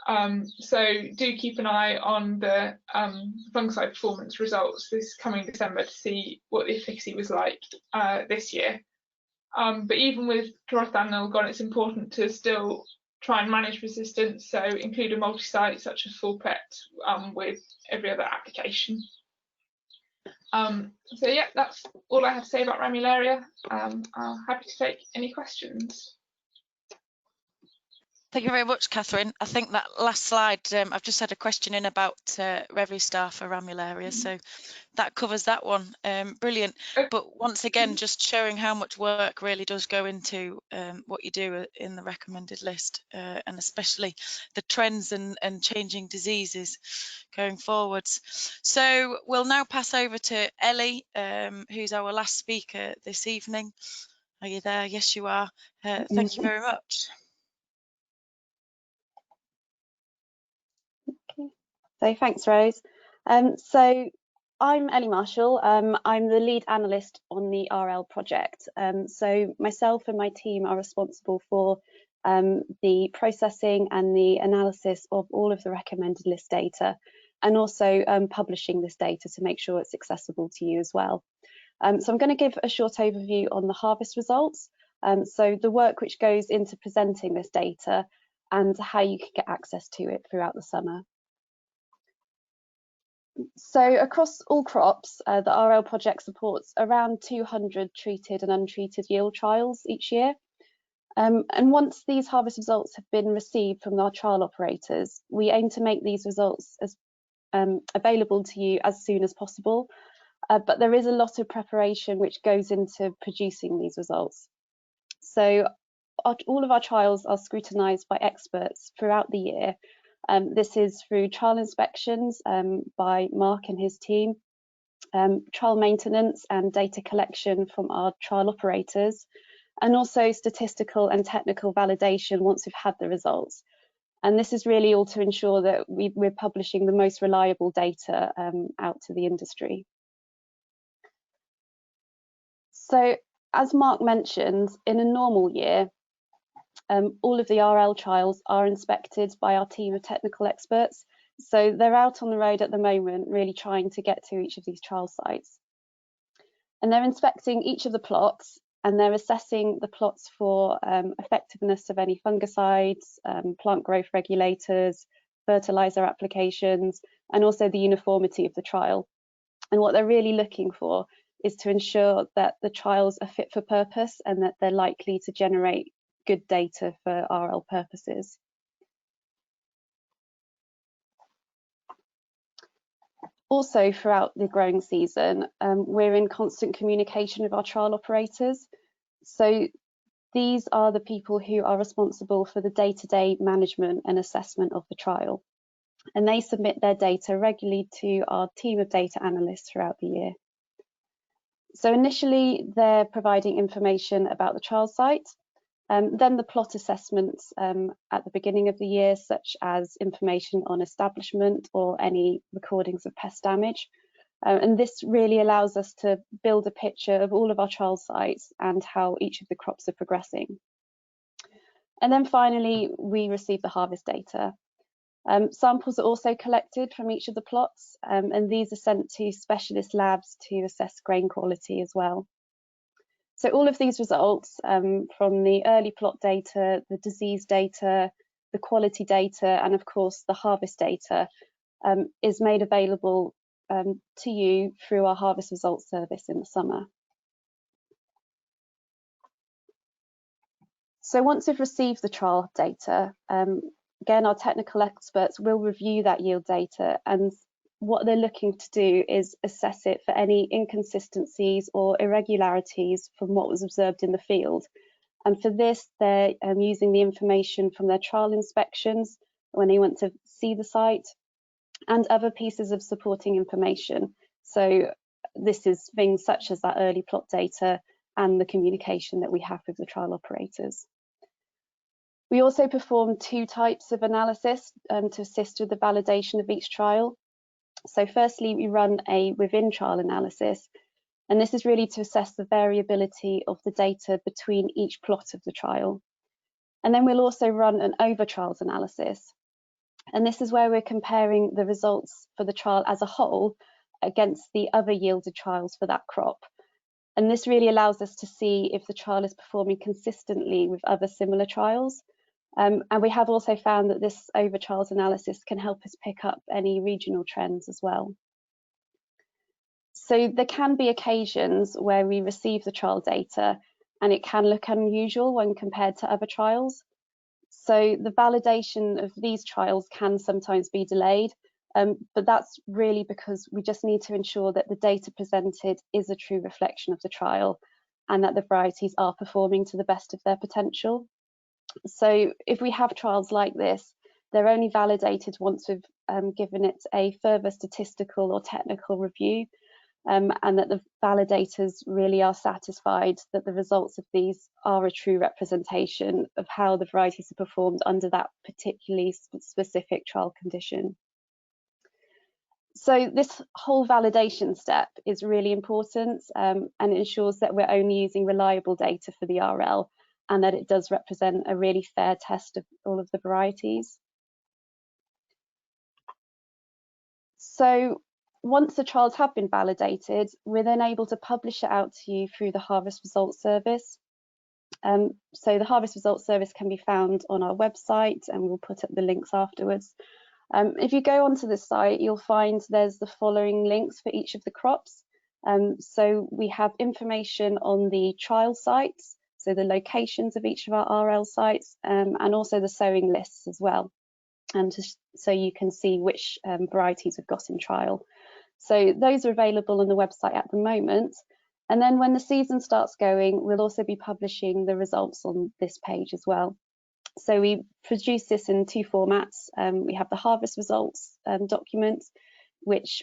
So do keep an eye on the fungicide performance results this coming December to see what the efficacy was like this year. But even with chlorothalonil, it's important to still try and manage resistance, so include a multi-site such as full pet with every other application. So yeah, that's all I have to say about Ramularia. I'm happy to take any questions. Thank you very much, Catherine. I think that last slide, I've just had a question in about Revistar for Ramularia, so that covers that one. Brilliant. But once again, just showing how much work really does go into what you do in the recommended list, and especially the trends and changing diseases going forwards. So we'll now pass over to Ellie, who's our last speaker this evening. Are you there? Yes, you are. Thank you very much. So thanks, Rose. So I'm Ellie Marshall. I'm the lead analyst on the RL project. So myself and my team are responsible for the processing and the analysis of all of the recommended list data, and also publishing this data to make sure it's accessible to you as well. So I'm going to give a short overview on the harvest results. So the work which goes into presenting this data and how you can get access to it throughout the summer. So across all crops, the RL project supports around 200 treated and untreated yield trials each year. And once these harvest results have been received from our trial operators, we aim to make these results as available to you as soon as possible. But there is a lot of preparation which goes into producing these results. So all of our trials are scrutinised by experts throughout the year. This is through trial inspections by Mark and his team, trial maintenance and data collection from our trial operators, and also statistical and technical validation once we've had the results. And this is really all to ensure that we're publishing the most reliable data out to the industry. So as Mark mentioned, in a normal year, all of the RL trials are inspected by our team of technical experts. So they're out on the road at the moment, really trying to get to each of these trial sites. And they're inspecting each of the plots, and they're assessing the plots for effectiveness of any fungicides, plant growth regulators, fertilizer applications, and also the uniformity of the trial. And what they're really looking for is to ensure that the trials are fit for purpose and that they're likely to generate good data for RL purposes. Also, throughout the growing season, we're in constant communication with our trial operators. So these are the people who are responsible for the day-to-day management and assessment of the trial. And they submit their data regularly to our team of data analysts throughout the year. So initially, they're providing information about the trial site. Then the plot assessments at the beginning of the year, such as information on establishment or any recordings of pest damage. And this really allows us to build a picture of all of our trial sites and how each of the crops are progressing. And then finally, we receive the harvest data. Samples are also collected from each of the plots, and these are sent to specialist labs to assess grain quality as well. So all of these results from the early plot data, the disease data, the quality data, and of course the harvest data is made available to you through our harvest results service in the summer. So once we've received the trial data, again, our technical experts will review that yield data, and what they're looking to do is assess it for any inconsistencies or irregularities from what was observed in the field. And for this, they're using the information from their trial inspections when they went to see the site, and other pieces of supporting information. So this is things such as that early plot data and the communication that we have with the trial operators. We also perform two types of analysis to assist with the validation of each trial. So firstly, we run a within trial analysis, and this is really to assess the variability of the data between each plot of the trial. And then we'll also run an over trials analysis. And this is where we're comparing the results for the trial as a whole against the other yielded trials for that crop. And this really allows us to see if the trial is performing consistently with other similar trials. And we have also found that this over trials analysis can help us pick up any regional trends as well. So there can be occasions where we receive the trial data and it can look unusual when compared to other trials. So the validation of these trials can sometimes be delayed, but that's really because we just need to ensure that the data presented is a true reflection of the trial and that the varieties are performing to the best of their potential. So if we have trials like this, they're only validated once we've given it a further statistical or technical review, and that the validators really are satisfied that the results of these are a true representation of how the varieties are performed under that particularly specific trial condition. So this whole validation step is really important, and ensures that we're only using reliable data for the RL and that it does represent a really fair test of all of the varieties. So once the trials have been validated, we're then able to publish it out to you through the Harvest Results Service. So the Harvest Results Service can be found on our website, and we'll put up the links afterwards. If you go onto the site, you'll find there's the following links for each of the crops. So we have information on the trial sites, so the locations of each of our RL sites, and also the sowing lists as well, so you can see which varieties we've got in trial. So those are available on the website at the moment. And then when the season starts going, we'll also be publishing the results on this page as well. So we produce this in two formats. We have the harvest results document, which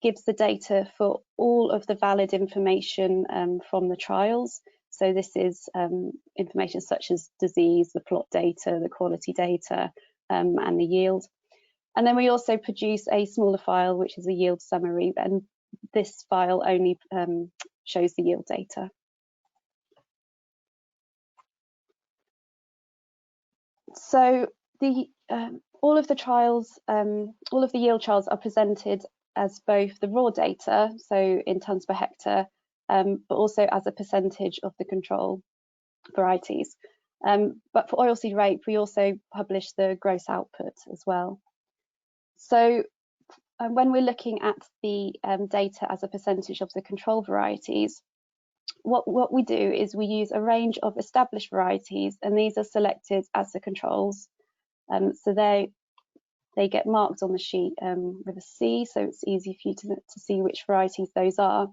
gives the data for all of the valid information from the trials. So this is information such as disease, the plot data, the quality data, and the yield. And then we also produce a smaller file, which is a yield summary, and this file only shows the yield data. So all of the trials, all of the yield trials are presented as both the raw data, so in tonnes per hectare, but also as a percentage of the control varieties. But for oilseed rape, we also publish the gross output as well. So when we're looking at the data as a percentage of the control varieties, what we do is we use a range of established varieties, and these are selected as the controls. So they get marked on the sheet with a C, so it's easy for you to see which varieties those are.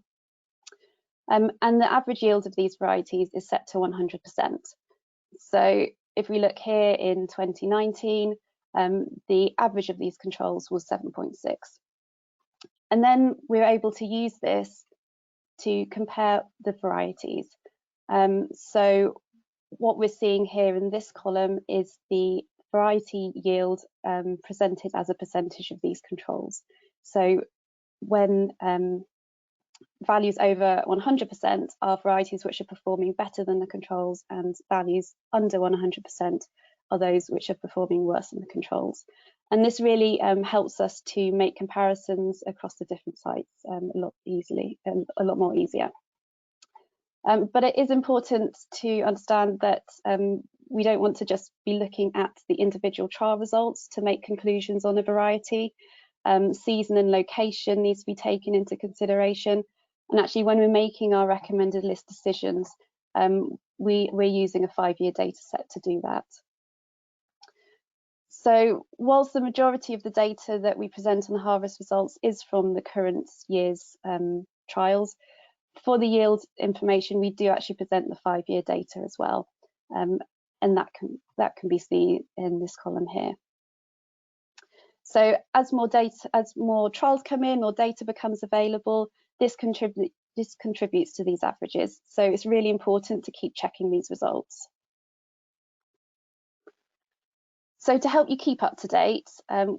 And the average yield of these varieties is set to 100%. So if we look here in 2019, the average of these controls was 7.6. And then we're able to use this to compare the varieties. So what we're seeing here in this column is the variety yield presented as a percentage of these controls. So when values over 100% are varieties which are performing better than the controls, and values under 100% are those which are performing worse than the controls. And this really helps us to make comparisons across the different sites a lot more easier. But it is important to understand that we don't want to just be looking at the individual trial results to make conclusions on a variety. Season and location needs to be taken into consideration. And actually, when we're making our recommended list decisions, we're using a 5-year data set to do that. So whilst the majority of the data that we present in the harvest results is from the current year's trials, for the yield information, we do actually present the 5-year data as well. And that can be seen in this column here. So as more trials come in, more data becomes available, this contributes to these averages. So it's really important to keep checking these results. So to help you keep up to date,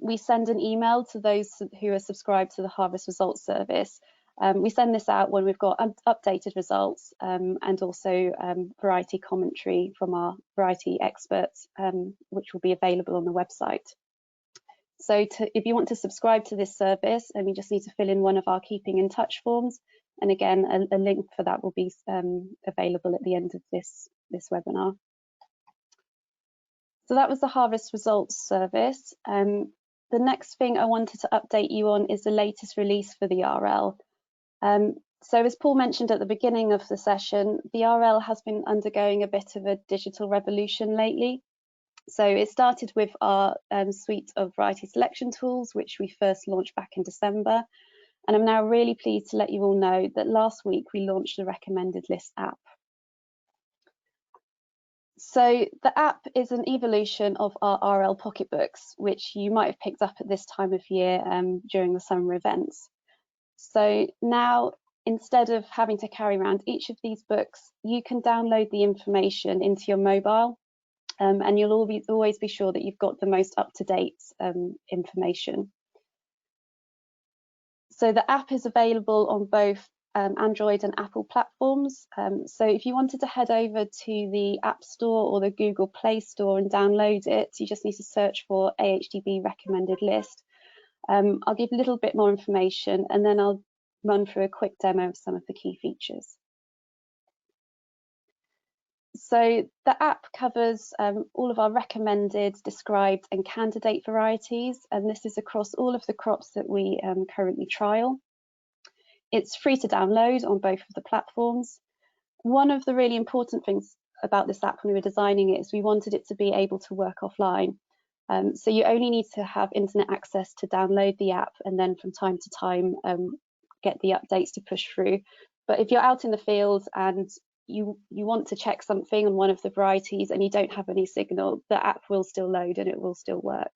we send an email to those who are subscribed to the Harvest Results Service. We send this out when we've got updated results and also variety commentary from our variety experts, which will be available on the website. So if you want to subscribe to this service, you just need to fill in one of our keeping in touch forms. And again, a link for that will be available at the end of this webinar. So that was the harvest results service. The next thing I wanted to update you on is the latest release for the RL. So as Paul mentioned at the beginning of the session, the RL has been undergoing a bit of a digital revolution lately. So it started with our suite of variety selection tools, which we first launched back in December. And I'm now really pleased to let you all know that last week we launched the Recommended List app. So the app is an evolution of our RL Pocketbooks, which you might have picked up at this time of year during the summer events. So now, instead of having to carry around each of these books, you can download the information into your mobile, and you'll always be sure that you've got the most up-to-date information. So the app is available on both Android and Apple platforms. So if you wanted to head over to the App Store or the Google Play Store and download it, you just need to search for AHDB Recommended List. I'll give a little bit more information and then I'll run through a quick demo of some of the key features. So the app covers all of our recommended, described and candidate varieties, and this is across all of the crops that we currently trial. It's free to download on both of the platforms. One of the really important things about this app when we were designing it is we wanted it to be able to work offline. So you only need to have internet access to download the app and then from time to time get the updates to push through. But if you're out in the field and you want to check something on one of the varieties and you don't have any signal, the app will still load and it will still work.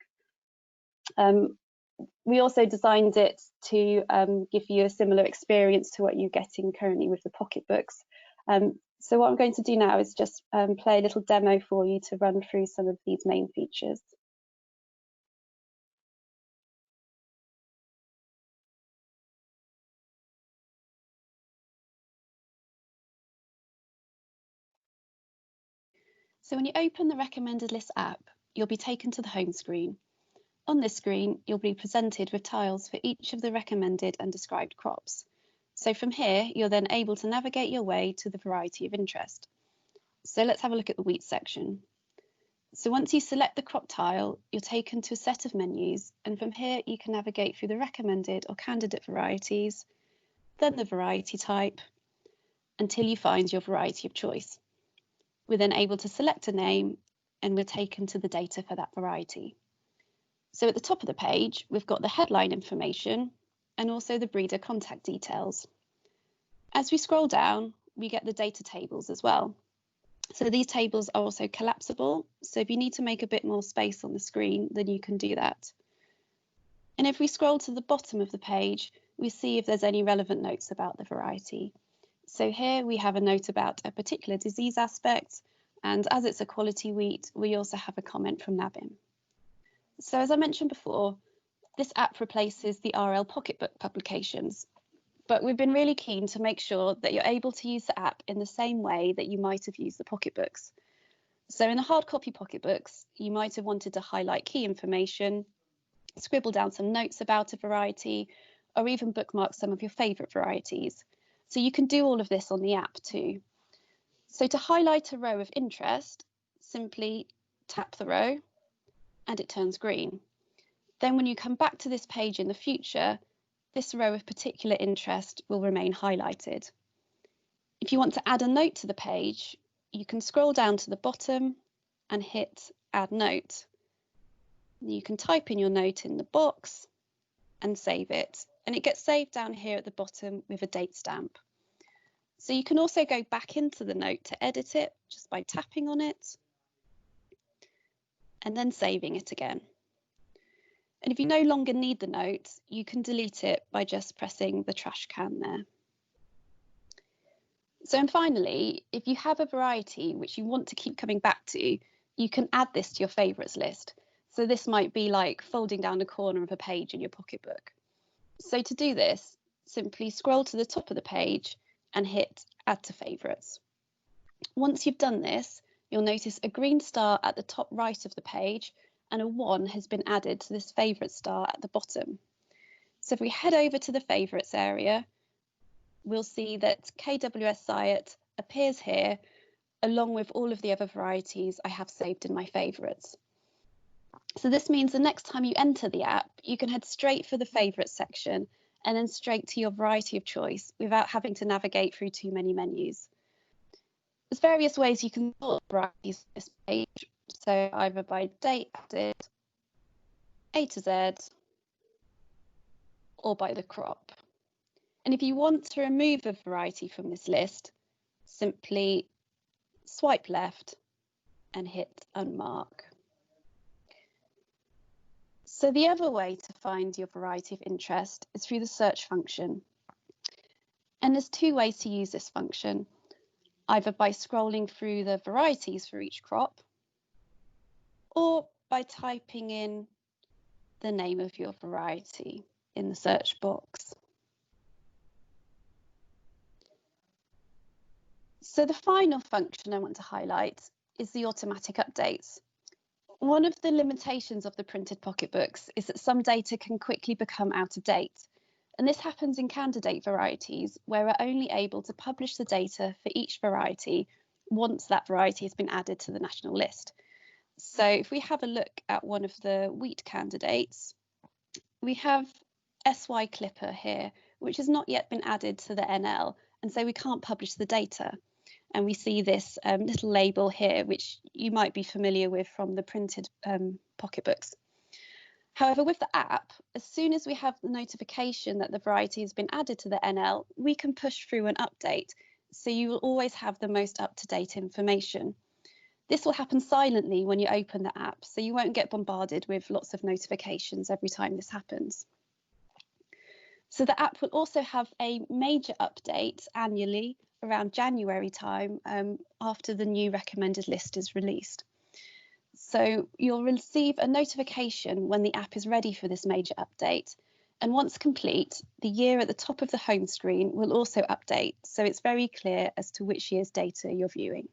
We also designed it to give you a similar experience to what you're getting currently with the Pocketbooks. So what I'm going to do now is just play a little demo for you to run through some of these main features. So when you open the Recommended List app, you'll be taken to the home screen. On this screen, you'll be presented with tiles for each of the recommended and described crops. So from here, you're then able to navigate your way to the variety of interest. So let's have a look at the wheat section. So once you select the crop tile, you're taken to a set of menus, and from here you can navigate through the recommended or candidate varieties, then the variety type, until you find your variety of choice. We're then able to select a name and we're taken to the data for that variety. So at the top of the page, we've got the headline information and also the breeder contact details. As we scroll down, we get the data tables as well. So these tables are also collapsible. So if you need to make a bit more space on the screen, then you can do that. And if we scroll to the bottom of the page, we see if there's any relevant notes about the variety. So here we have a note about a particular disease aspect, and as it's a quality wheat, we also have a comment from NABIM. So as I mentioned before, this app replaces the RL Pocketbook publications, but we've been really keen to make sure that you're able to use the app in the same way that you might have used the Pocketbooks. So in the hard copy Pocketbooks, you might have wanted to highlight key information, scribble down some notes about a variety, or even bookmark some of your favourite varieties. So you can do all of this on the app too. So to highlight a row of interest, simply tap the row and it turns green. Then when you come back to this page in the future, this row of particular interest will remain highlighted. If you want to add a note to the page, you can scroll down to the bottom and hit Add Note. You can type in your note in the box and save it, and it gets saved down here at the bottom with a date stamp. So you can also go back into the note to edit it just by tapping on it and then saving it again. And if you no longer need the note, you can delete it by just pressing the trash can there. So and finally, if you have a variety which you want to keep coming back to, you can add this to your favourites list. So this might be like folding down a corner of a page in your Pocketbook. So to do this, simply scroll to the top of the page and hit Add to Favourites. Once you've done this, you'll notice a green star at the top right of the page, and a 1 has been added to this favourite star at the bottom. So if we head over to the favourites area, we'll see that KWS Sciat appears here along with all of the other varieties I have saved in my favourites. So this means the next time you enter the app, you can head straight for the favourites section and then straight to your variety of choice without having to navigate through too many menus. There's various ways you can sort varieties on this page, so either by date added, A to Z, or by the crop. And if you want to remove a variety from this list, simply swipe left and hit unmark. So the other way to find your variety of interest is through the search function. And there's 2 ways to use this function, either by scrolling through the varieties for each crop or by typing in the name of your variety in the search box. So the final function I want to highlight is the automatic updates. One of the limitations of the printed pocketbooks is that some data can quickly become out of date. And this happens in candidate varieties, where we're only able to publish the data for each variety once that variety has been added to the national list. So if we have a look at one of the wheat candidates, we have SY Clipper here, which has not yet been added to the NL, and so we can't publish the data. And we see this little label here, which you might be familiar with from the printed pocketbooks. However, with the app, as soon as we have the notification that the variety has been added to the NL, we can push through an update. So you will always have the most up-to-date information. This will happen silently when you open the app, so you won't get bombarded with lots of notifications every time this happens. So the app will also have a major update annually around January time after the new recommended list is released. So you'll receive a notification when the app is ready for this major update. And once complete, the year at the top of the home screen will also update, so it's very clear as to which year's data you're viewing.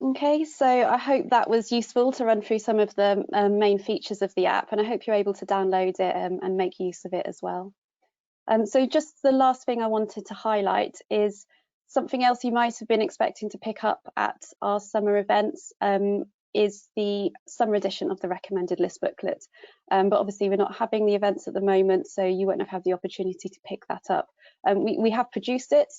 Okay, so I hope that was useful to run through some of the main features of the app, and I hope you're able to download it and make use of it as well. So just the last thing I wanted to highlight is something else you might have been expecting to pick up at our summer events is the summer edition of the recommended list booklet. But obviously we're not having the events at the moment, so you won't have had the opportunity to pick that up. We have produced it.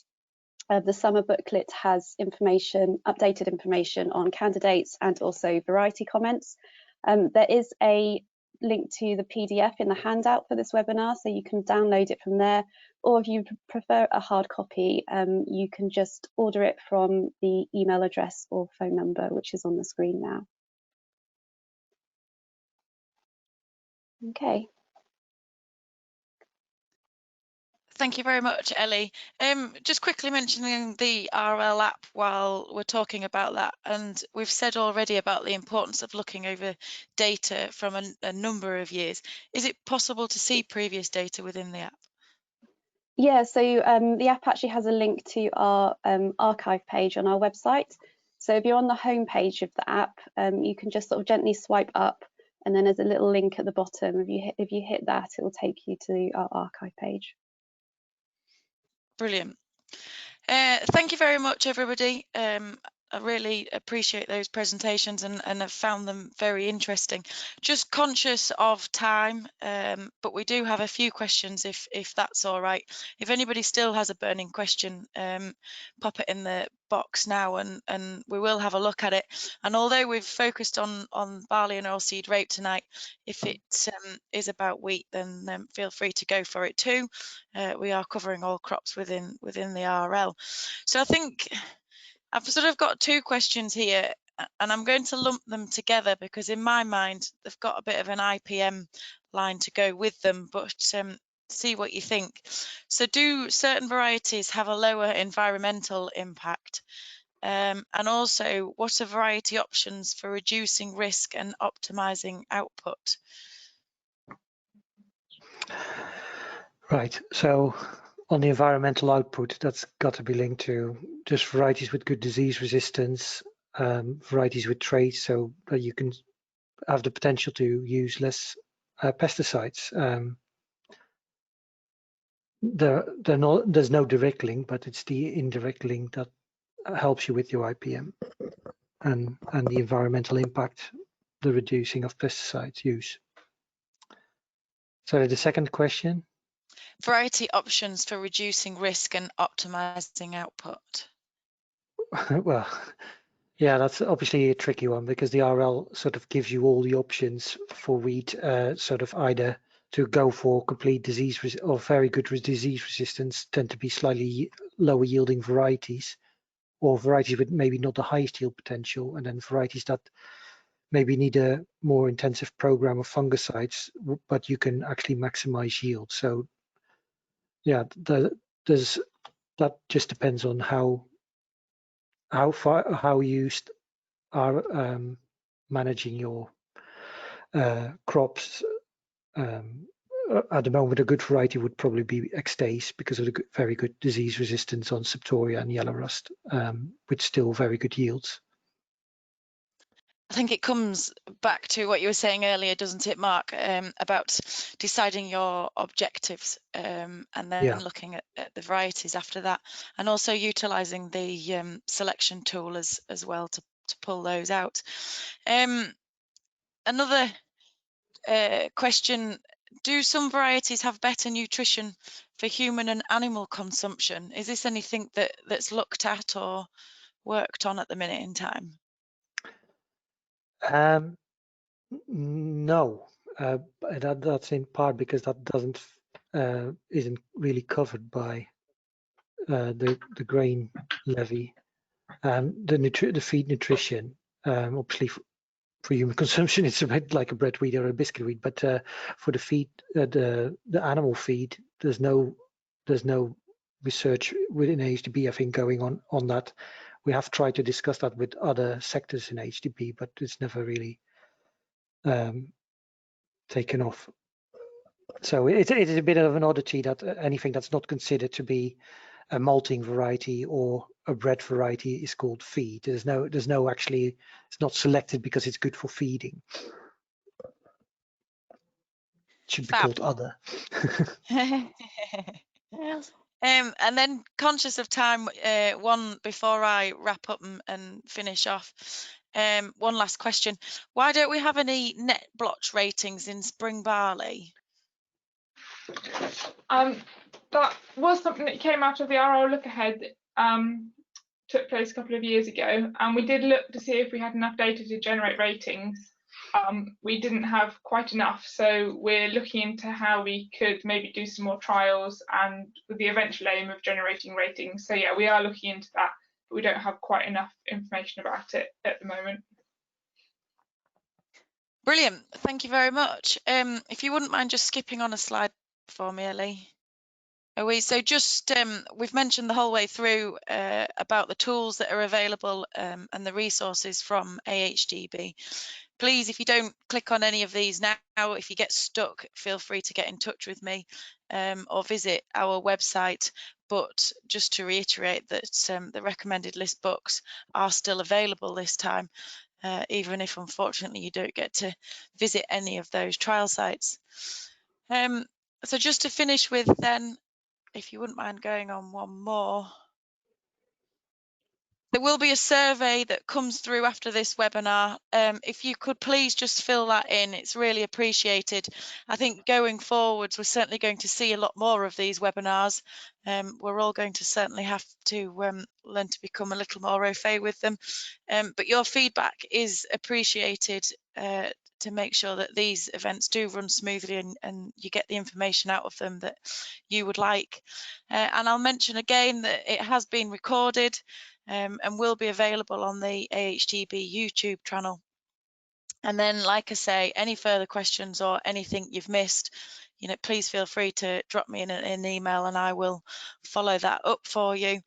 The summer booklet has information, updated information on candidates and also variety comments. There is a link to the PDF in the handout for this webinar, so you can download it from there, or if you prefer a hard copy, you can just order it from the email address or phone number which is on the screen now. Okay. Thank you very much, Ellie. Just quickly mentioning the RL app while we're talking about that, and we've said already about the importance of looking over data from a number of years. Is it possible to see previous data within the app? Yeah, so the app actually has a link to our archive page on our website. So if you're on the home page of the app, you can just sort of gently swipe up, and then there's a little link at the bottom. If you hit that, it will take you to our archive page. Brilliant. Thank you very much, everybody. I really appreciate those presentations and have found them very interesting. Just conscious of time, but we do have a few questions if that's all right. If anybody still has a burning question, pop it in the box now and we will have a look at it. And although we've focused on barley and oilseed rape tonight, if it is about wheat, then feel free to go for it too. We are covering all crops within the RL. So I think I've sort of got 2 questions here, and I'm going to lump them together because in my mind they've got a bit of an IPM line to go with them, but see what you think. So do certain varieties have a lower environmental impact? And also, what are variety options for reducing risk and optimizing output? Right, so on the environmental output, that's got to be linked to just varieties with good disease resistance, varieties with traits, so that you can have the potential to use less pesticides. There's no direct link, but it's the indirect link that helps you with your IPM and the environmental impact, the reducing of pesticides use. So the second question. Variety options for reducing risk and optimizing output. Well, yeah, that's obviously a tricky one because the RL sort of gives you all the options for wheat, sort of either to go for complete disease or very good disease resistance, tend to be slightly lower yielding varieties, or varieties with maybe not the highest yield potential, and then varieties that maybe need a more intensive program of fungicides, but you can actually maximize yield. So yeah, that just depends on how you are managing your crops. At the moment, a good variety would probably be Xtace because of the very good disease resistance on Septoria and yellow rust, with still very good yields. I think it comes back to what you were saying earlier, doesn't it, Mark, about deciding your objectives and then looking at the varieties after that, and also utilising the selection tool as well to pull those out. Another question, do some varieties have better nutrition for human and animal consumption? Is this anything that's looked at or worked on at the minute in time? No, that's in part because that isn't really covered by the grain levy. The feed nutrition, obviously for human consumption, it's a bit like a bread wheat or a biscuit wheat, but for the feed, the animal feed, there's no research within AHDB, I think, going on that. We have tried to discuss that with other sectors in AHDB, but it's never really taken off. So it is a bit of an oddity that anything that's not considered to be a malting variety or a bread variety is called feed. There's no actually, it's not selected because it's good for feeding. It should be called other. And then, conscious of time, one before I wrap up and finish off, one last question. Why don't we have any net blotch ratings in spring barley? That was something that came out of the RL look ahead, took place a couple of years ago, and we did look to see if we had enough data to generate ratings. We didn't have quite enough, so we're looking into how we could maybe do some more trials and with the eventual aim of generating ratings. So yeah, we are looking into that, but we don't have quite enough information about it at the moment. Brilliant, thank you very much. If you wouldn't mind just skipping on a slide for me, Ellie. So just we've mentioned the whole way through about the tools that are available and the resources from AHDB. Please, if you don't click on any of these now, if you get stuck, feel free to get in touch with me or visit our website. But just to reiterate that the recommended list books are still available this time, even if unfortunately you don't get to visit any of those trial sites. So just to finish with then, if you wouldn't mind going on one more. There will be a survey that comes through after this webinar. If you could please just fill that in, it's really appreciated. I think going forwards, we're certainly going to see a lot more of these webinars. We're all going to certainly have to learn to become a little more au fait with them. But your feedback is appreciated to make sure that these events do run smoothly and you get the information out of them that you would like. And I'll mention again that it has been recorded and will be available on the AHDB YouTube channel. And then, like I say, any further questions or anything you've missed, please feel free to drop me an email and I will follow that up for you.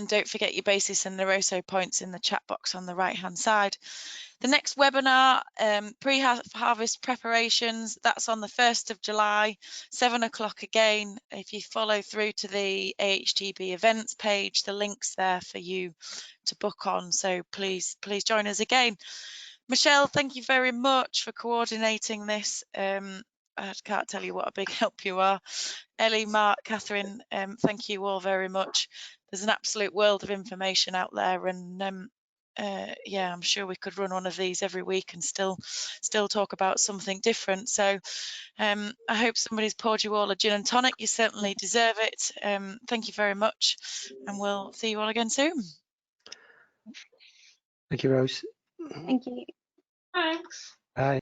don't forget your basis and Naroso points in the chat box on the right hand side. The next webinar, pre-harvest preparations, that's on the 1st of July, 7 o'clock again. If you follow through to the AHDB events page, the link's there for you to book on. So please join us again. Michelle, thank you very much for coordinating this. I can't tell you what a big help you are. Ellie, Mark, Catherine, thank you all very much. There's an absolute world of information out there, and yeah, I'm sure we could run one of these every week and still talk about something different. So I hope somebody's poured you all a gin and tonic. You certainly deserve it. Thank you very much, and we'll see you all again soon. Thank you, Rose. Thank you. Thanks. Bye.